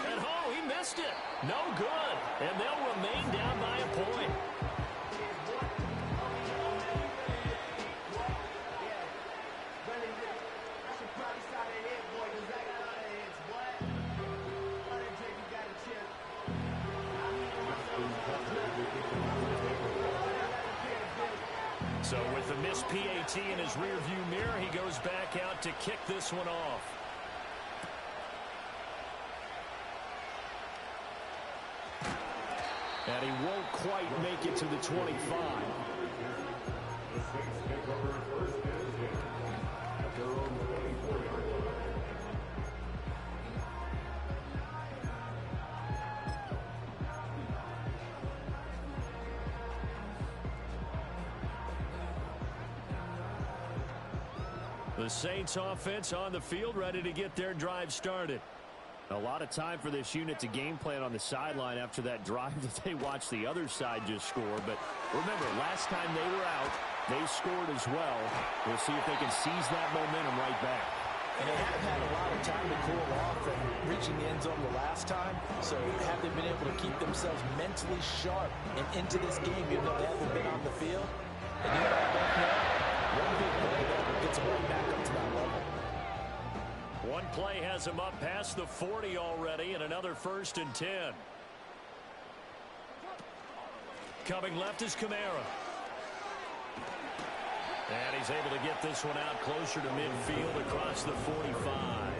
And oh, he missed it. No good. And they'll remain down by a point. So with the missed PAT in his rearview mirror, he goes back out to kick this one off. And he won't quite make it to the 25. The Saints offense on the field, ready to get their drive started. A lot of time for this unit to game plan on the sideline after that drive that they watched the other side just score. But remember, last time they were out, they scored as well. We'll see if they can seize that momentum right back. And they haven't had a lot of time to cool off from reaching the end zone the last time. So have they been able to keep themselves mentally sharp and into this game, even though they haven't been on the field? And you know, I don't know. One big play there gets them right back up to that level. One play has him up past the 40 already, and another 1st and 10. Coming left is Kamara. And he's able to get this one out closer to midfield across the 45.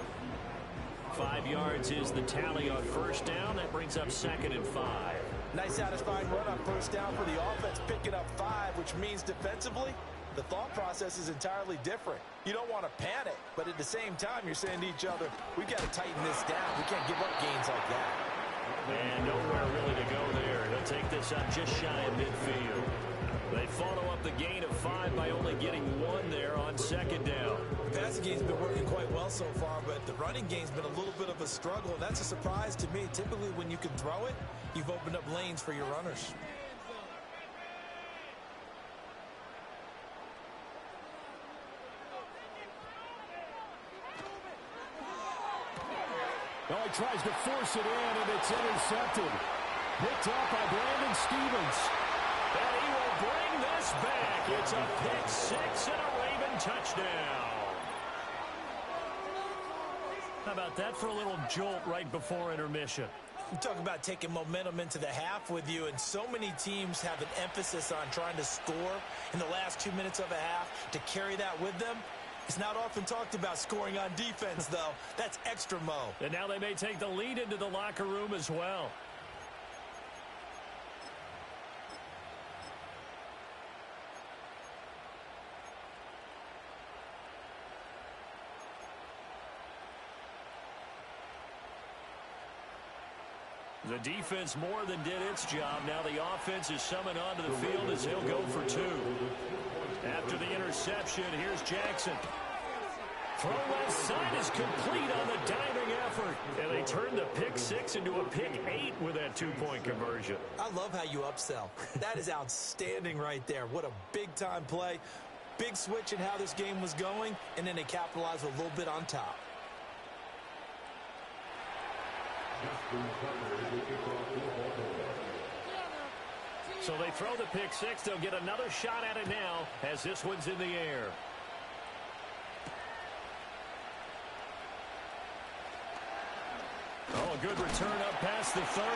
5 yards is the tally on 1st down. That brings up 2nd and 5. Nice satisfying run on 1st down for the offense, picking up 5, which means defensively, the thought process is entirely different. You don't want to panic, but at the same time, you're saying to each other, we've got to tighten this down. We can't give up gains like that. And nowhere really to go there. He'll take this up just shy of midfield. They follow up the gain of 5 by only getting 1 there on 2nd down. The passing game's been working quite well so far, but the running game's been a little bit of a struggle, and that's a surprise to me. Typically, when you can throw it, you've opened up lanes for your runners. Oh, he tries to force it in, and it's intercepted. Picked up by Brandon Stevens. And he will bring this back. It's a pick 6 and a Raven touchdown. How about that for a little jolt right before intermission? You talk about taking momentum into the half with you, and so many teams have an emphasis on trying to score in the last 2 minutes of a half to carry that with them. It's not often talked about scoring on defense, though. That's extra mo. And now they may take the lead into the locker room as well. The defense more than did its job. Now the offense is summoned onto the field as he'll go for 2. After the interception, here's Jackson. Throw left side is complete on the diving effort. And they turn the pick 6 into a pick 8 with that 2-point conversion. I love how you upsell. That is outstanding right there. What a big-time play. Big switch in how this game was going, and then they capitalized a little bit on top. So they throw the pick 6. They'll get another shot at it now as this one's in the air. Oh, a good return up past the 30.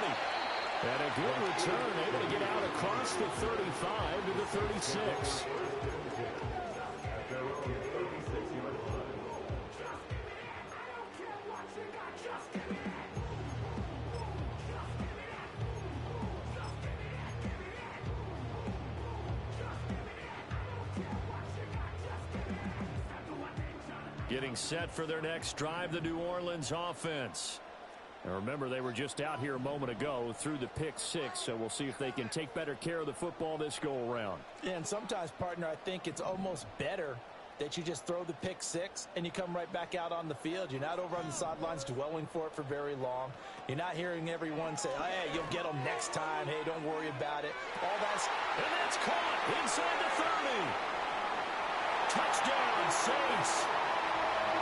And a good return, able to get out across the 35 to the 36. Getting set for their next drive, the New Orleans offense. And remember, they were just out here a moment ago through the pick 6, so we'll see if they can take better care of the football this go-around. Yeah, and sometimes, partner, I think it's almost better that you just throw the pick 6 and you come right back out on the field. You're not over on the sidelines dwelling for it for very long. You're not hearing everyone say, oh, hey, you'll get them next time. Hey, don't worry about it. All that's... And that's caught inside the 30. Touchdown, Saints.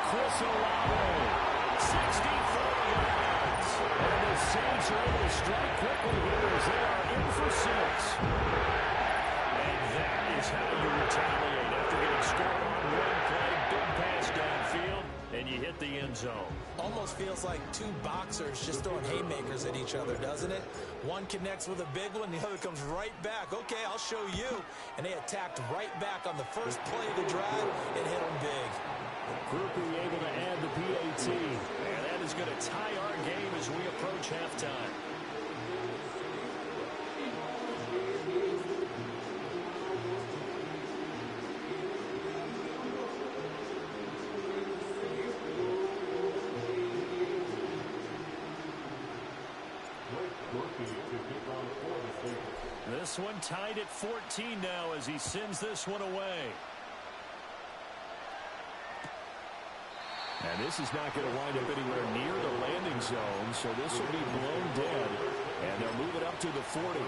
Chris Olave, 64 yards. And the Saints are able to strike quickly here as they are in for 6. And that is how you retaliate after getting scored on one play. Big pass downfield, and you hit the end zone. Almost feels like 2 boxers just throwing haymakers at each other, doesn't it? One connects with a big one, the other comes right back. Okay, I'll show you. And they attacked right back on the first play of the drive and hit them big. Groupie able to add the PAT. And that is going to tie our game as we approach halftime. This one tied at 14 now as he sends this one away. And this is not going to wind up anywhere near the landing zone, so this will be blown dead, and they'll move it up to the 40.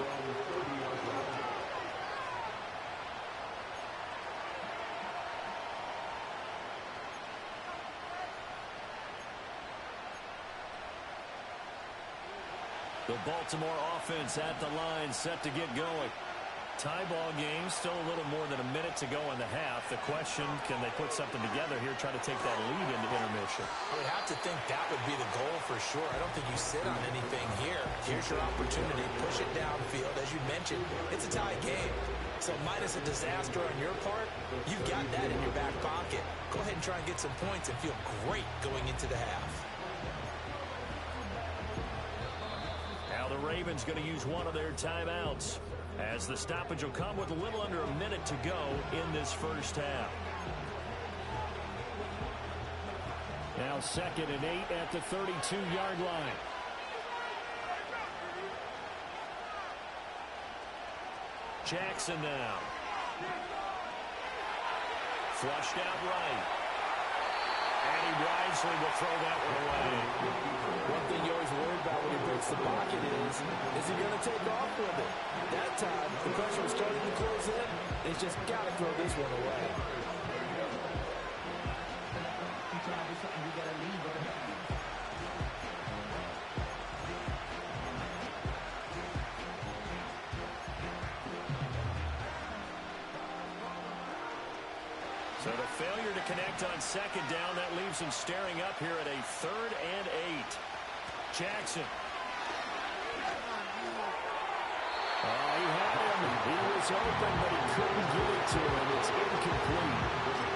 The Baltimore offense at the line, set to get going. Tie ball game, still a little more than a minute to go in the half. The question, can they put something together here, try to take that lead into intermission? I would have to think that would be the goal for sure. I don't think you sit on anything here. Here's your opportunity. Push it downfield. As you mentioned, it's a tie game. So minus a disaster on your part, you've got that in your back pocket. Go ahead and try and get some points and feel great going into the half. Now the Ravens going to use one of their timeouts, as the stoppage will come with a little under a minute to go in this first half. Now 2nd and 8 at the 32-yard line. Jackson now. Flushed out right. And he wisely will throw that one away. One thing you always worry about when he breaks the pocket is he going to take off with it? That time, the pressure was starting to close in. He's just got to throw this one away. So the failure to connect on 2nd down, that leaves him staring up here at a 3rd and 8. Jackson. Oh, he had him. He was open, but he couldn't get it to him. It's incomplete.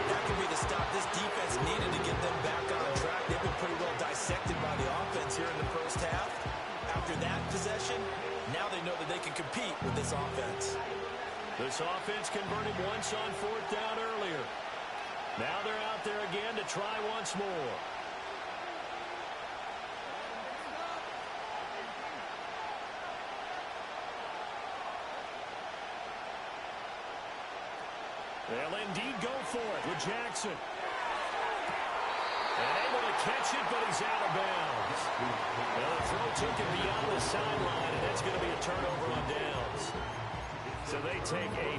That could be the stop this defense needed to get them back on track. They've been pretty well dissected by the offense here in the first half. After that possession, now they know that they can compete with this offense. This offense converted once on 4th down earlier. Now they're out there again to try once more. They'll indeed go for it with Jackson. And able to catch it, but he's out of bounds. Well, the throw took him beyond the sideline, and that's going to be a turnover on downs. So they take a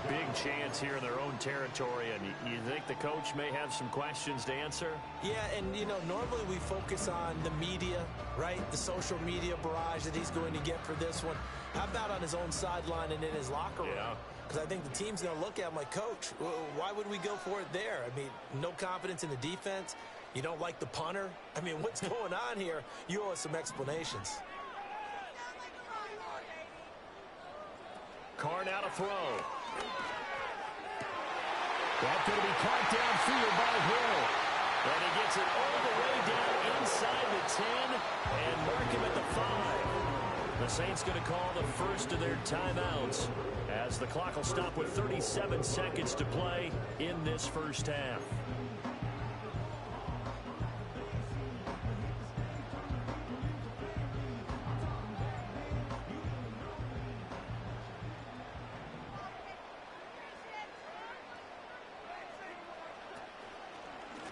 big chance here in their own territory, and you think the coach may have some questions to answer? Yeah, and, you know, normally we focus on the media, right? The social media barrage that he's going to get for this one. How about on his own sideline and in his locker room? Yeah. Because I think the team's going to look at him like, Coach, why would we go for it there? I mean, no confidence in the defense. You don't like the punter? I mean, what's going on here? You owe us some explanations. Carr now to throw. That's going to be caught downfield by Hill. And he gets it all the way down inside the 10 and mark him at the 5. The Saints going to call the first of their timeouts as the clock will stop with 37 seconds to play in this first half.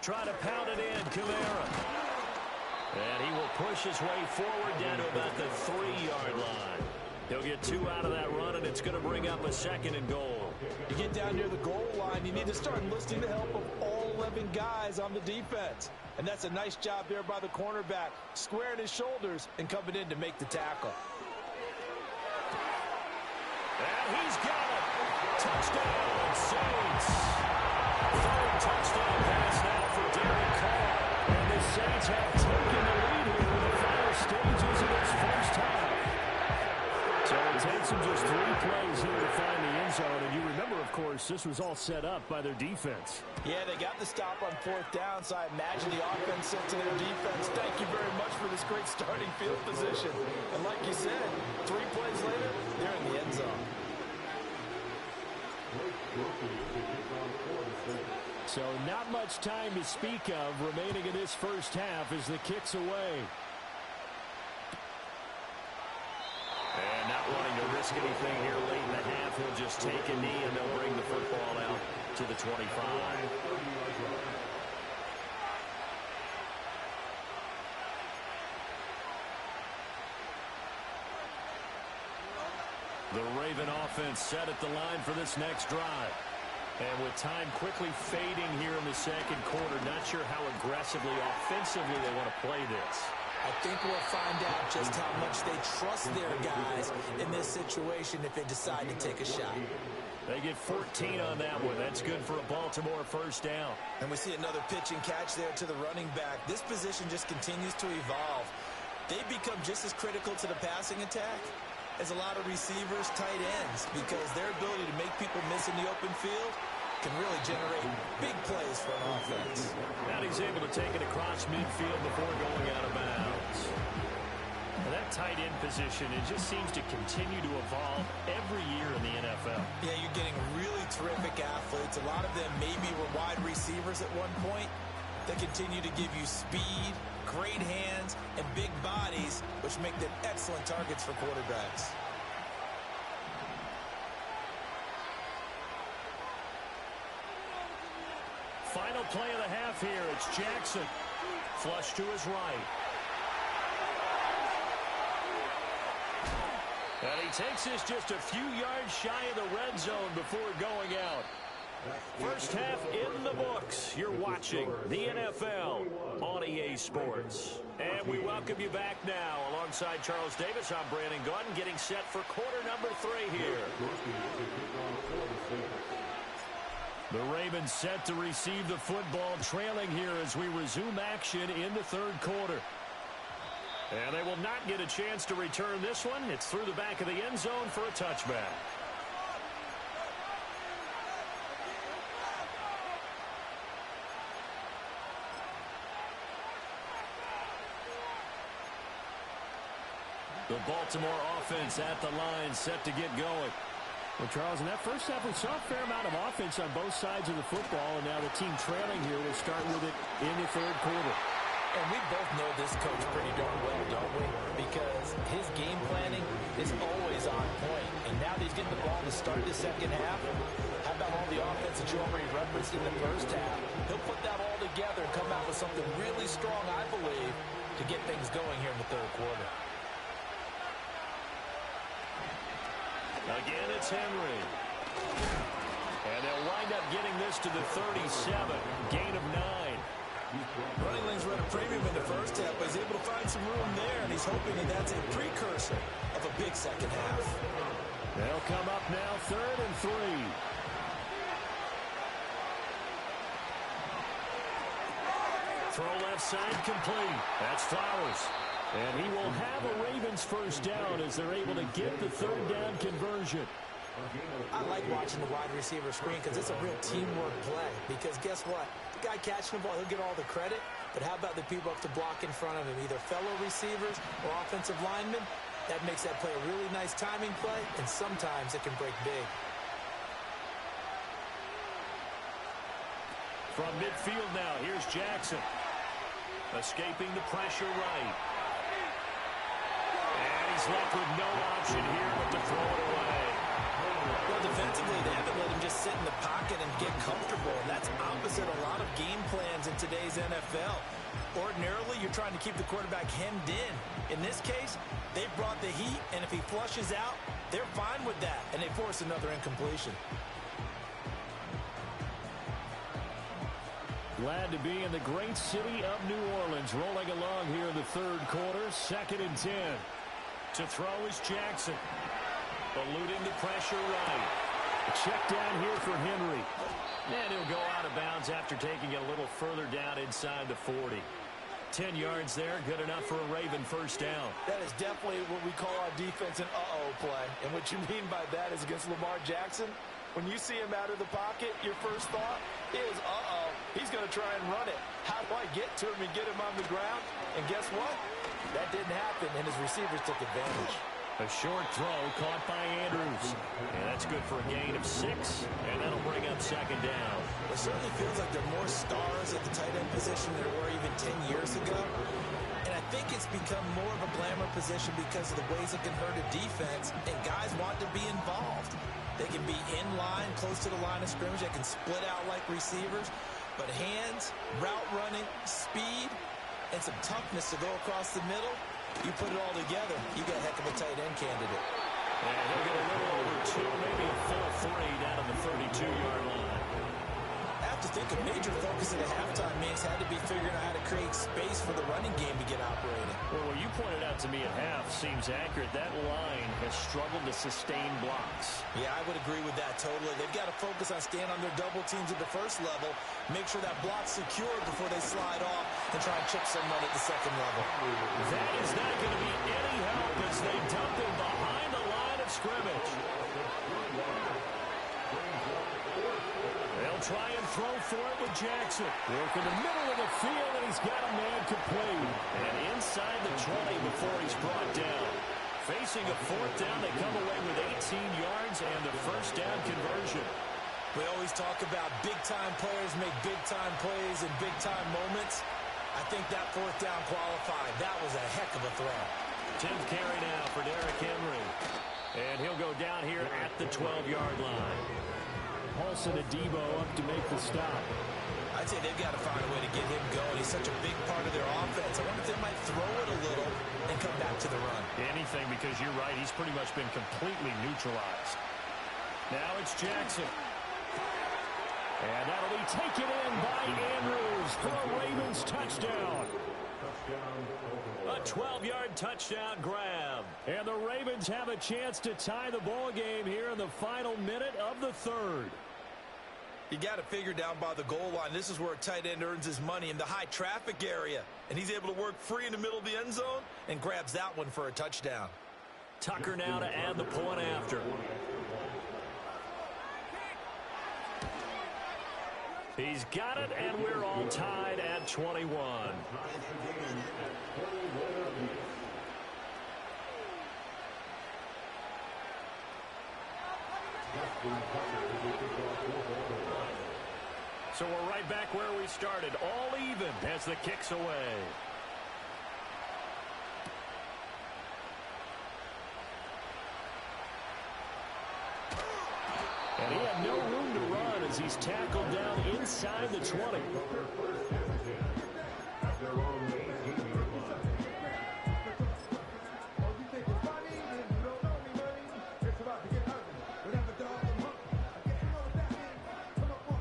Try to pound it in, Kamara. And he will push his way forward down to about the 3-yard line. He'll get 2 out of that run, and it's going to bring up a 2nd and goal. You get down near the goal line, you need to start enlisting the help of all 11 guys on the defense. And that's a nice job there by the cornerback, squaring his shoulders and coming in to make the tackle. And he's got it. Touchdown, Saints. 3rd touchdown pass now for Derek Carr. And the Saints have taken the lead here in the final stages of this first half. So it takes them just 3 plays here to find the end zone. And you remember, of course, this was all set up by their defense. Yeah, they got the stop on 4th down, so I imagine the offense said to their defense, thank you very much for this great starting field position. And like you said, 3 plays later, they're in the end zone. So not much time to speak of remaining in this first half as the kick's away. wanting to risk anything here late in the half. He'll just take a knee, and they'll bring the football out to the 25. The Raven offense set at the line for this next drive. And with time quickly fading here in the second quarter, not sure how aggressively, offensively they want to play this. I think we'll find out just how much they trust their guys in this situation if they decide to take a shot. They get 14 on that one. That's good for a Baltimore first down. And we see another pitch and catch there to the running back. This position just continues to evolve. They become just as critical to the passing attack as a lot of receivers, tight ends, because their ability to make people miss in the open field can really generate big plays for an offense. Now he's able to take it across midfield before going out of bounds. And that tight end position, it just seems to continue to evolve every year in the NFL. Yeah, you're getting really terrific athletes. A lot of them maybe were wide receivers at one point. They continue to give you speed, great hands, and big bodies, which make them excellent targets for quarterbacks. Final play of the half here. It's Jackson. Flush to his right. And he takes this just a few yards shy of the red zone before going out. First half in the books. You're watching the NFL on EA Sports. And we welcome you back now. Alongside Charles Davis, I'm Brandon Gaudin, getting set for quarter number 3 here. The Ravens set to receive the football, trailing here as we resume action in the third quarter. And they will not get a chance to return this one. It's through the back of the end zone for a touchback. The Baltimore offense at the line, set to get going. Well, Charles, in that first half, we saw a fair amount of offense on both sides of the football, and now the team trailing here will start with it in the third quarter. And we both know this coach pretty darn well, don't we? Because his game planning is always on point. And now that he's getting the ball to start the second half, how about all the offense that you already referenced in the first half? He'll put that all together and come out with something really strong, I believe, to get things going here in the third quarter. Again, it's Henry. And they'll wind up getting this to the 37. Gain of 9. Running lanes run a premium in the first half, but he's able to find some room there, and he's hoping that that's a precursor of a big second half. They'll come up now, 3rd and 3. Throw left side complete. That's Flowers. And he will have a Ravens first down as they're able to get the third down conversion. I like watching the wide receiver screen because it's a real teamwork play. Because guess what? The guy catching the ball, he'll get all the credit. But how about the people up to block in front of him, either fellow receivers or offensive linemen? That makes that play a really nice timing play, and sometimes it can break big. From midfield now, here's Jackson. Escaping the pressure right. And he's left with no option here but to throw it away. Well, defensively, they haven't let him just sit in the pocket and get comfortable. And that's opposite a lot of game plans in today's NFL. Ordinarily, you're trying to keep the quarterback hemmed in. In this case, they brought the heat, and if he flushes out, they're fine with that, and they force another incompletion. Glad to be in the great city of New Orleans, rolling along here in the third quarter, 2nd and 10. To throw is Jackson. Eluding the pressure right. A check down here for Henry. And he'll go out of bounds after taking it a little further down inside the 40. 10 yards there, good enough for a Raven first down. That is definitely what we call our defense an uh-oh play. And what you mean by that is against Lamar Jackson, when you see him out of the pocket, your first thought is, uh-oh, he's going to try and run it. How do I get to him and get him on the ground? And guess what? That didn't happen, and his receivers took advantage. A short throw caught by Andrews. And that's good for a gain of 6, and that'll bring up second down. It certainly feels like there are more stars at the tight end position than there were even 10 years ago. And I think it's become more of a glamour position because of the ways it can hurt a defense, and guys want to be involved. They can be in line, close to the line of scrimmage. They can split out like receivers. But hands, route running, speed, and some toughness to go across the middle, you put it all together, you got a heck of a tight end candidate. And he'll get a little over 2, maybe a full 3 down on the 32-yard line. I have to think a major focus at the halftime means had to be figuring out how to create space for the running game to get operating. Well, what you pointed out to me at half seems accurate. That line has struggled to sustain blocks. Yeah, I would agree with that totally. They've got to focus on staying on their double teams at the first level, make sure that block's secured before they slide off and try and chip someone at the second level. That is not going to be any help as they dump him behind the line of scrimmage. They'll try and throw for it with Jackson. Work in the middle of the field, and he's got a man complete. And inside the 20 before he's brought down. Facing a 4th down, they come away with 18 yards and the first down conversion. We always talk about big-time players make big-time plays in big-time moments. I think that 4th down qualified. That was a heck of a throw. 10th carry now for Derrick Henry. And he'll go down here at the 12-yard line. Paulson and Debo up to make the stop. I'd say they've got to find a way to get him going. He's such a big part of their offense. I wonder if they might throw it a little and come back to the run. Anything, because you're right. He's pretty much been completely neutralized. Now it's Jackson. And that'll be taken in by Andrews for a Ravens touchdown. A 12-yard touchdown grab. And the Ravens have a chance to tie the ball game here in the final minute of the 3rd. You got to figure down by the goal line. This is where a tight end earns his money, in the high traffic area. And he's able to work free in the middle of the end zone and grabs that one for a touchdown. Tucker now to add the point after. He's got it, and we're all tied at 21. So we're right back where we started, all even as the kick's away. And he had no room to run as he's tackled down inside the 20.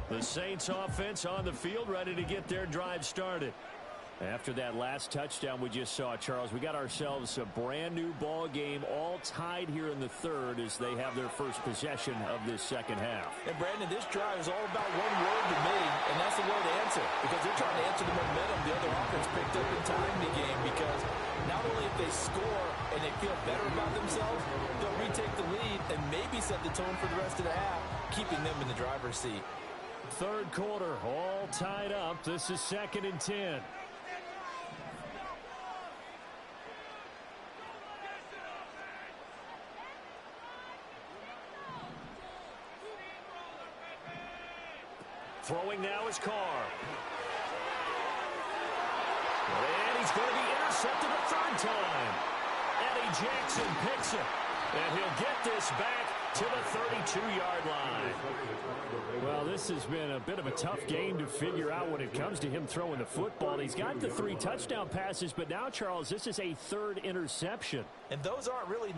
The Saints offense on the field, ready to get their drive started. After that last touchdown we just saw, Charles, we got ourselves a brand new ball game, all tied here in the 3rd as they have their first possession of this second half. And Brandon, this drive is all about one word to me, and that's the word answer, because they're trying to answer the momentum the other offense picked up in time the game, because not only if they score and they feel better about themselves, they'll retake the lead and maybe set the tone for the rest of the half, keeping them in the driver's seat. 3rd quarter, all tied up. This is 2nd and 10. Throwing now is Carr. And he's going to be intercepted a 3rd time. Eddie Jackson picks it. And he'll get this back to the 32-yard line. Well, this has been a bit of a tough game to figure out when it comes to him throwing the football. He's got the 3 touchdown passes, but now, Charles, this is a 3rd interception. And those aren't really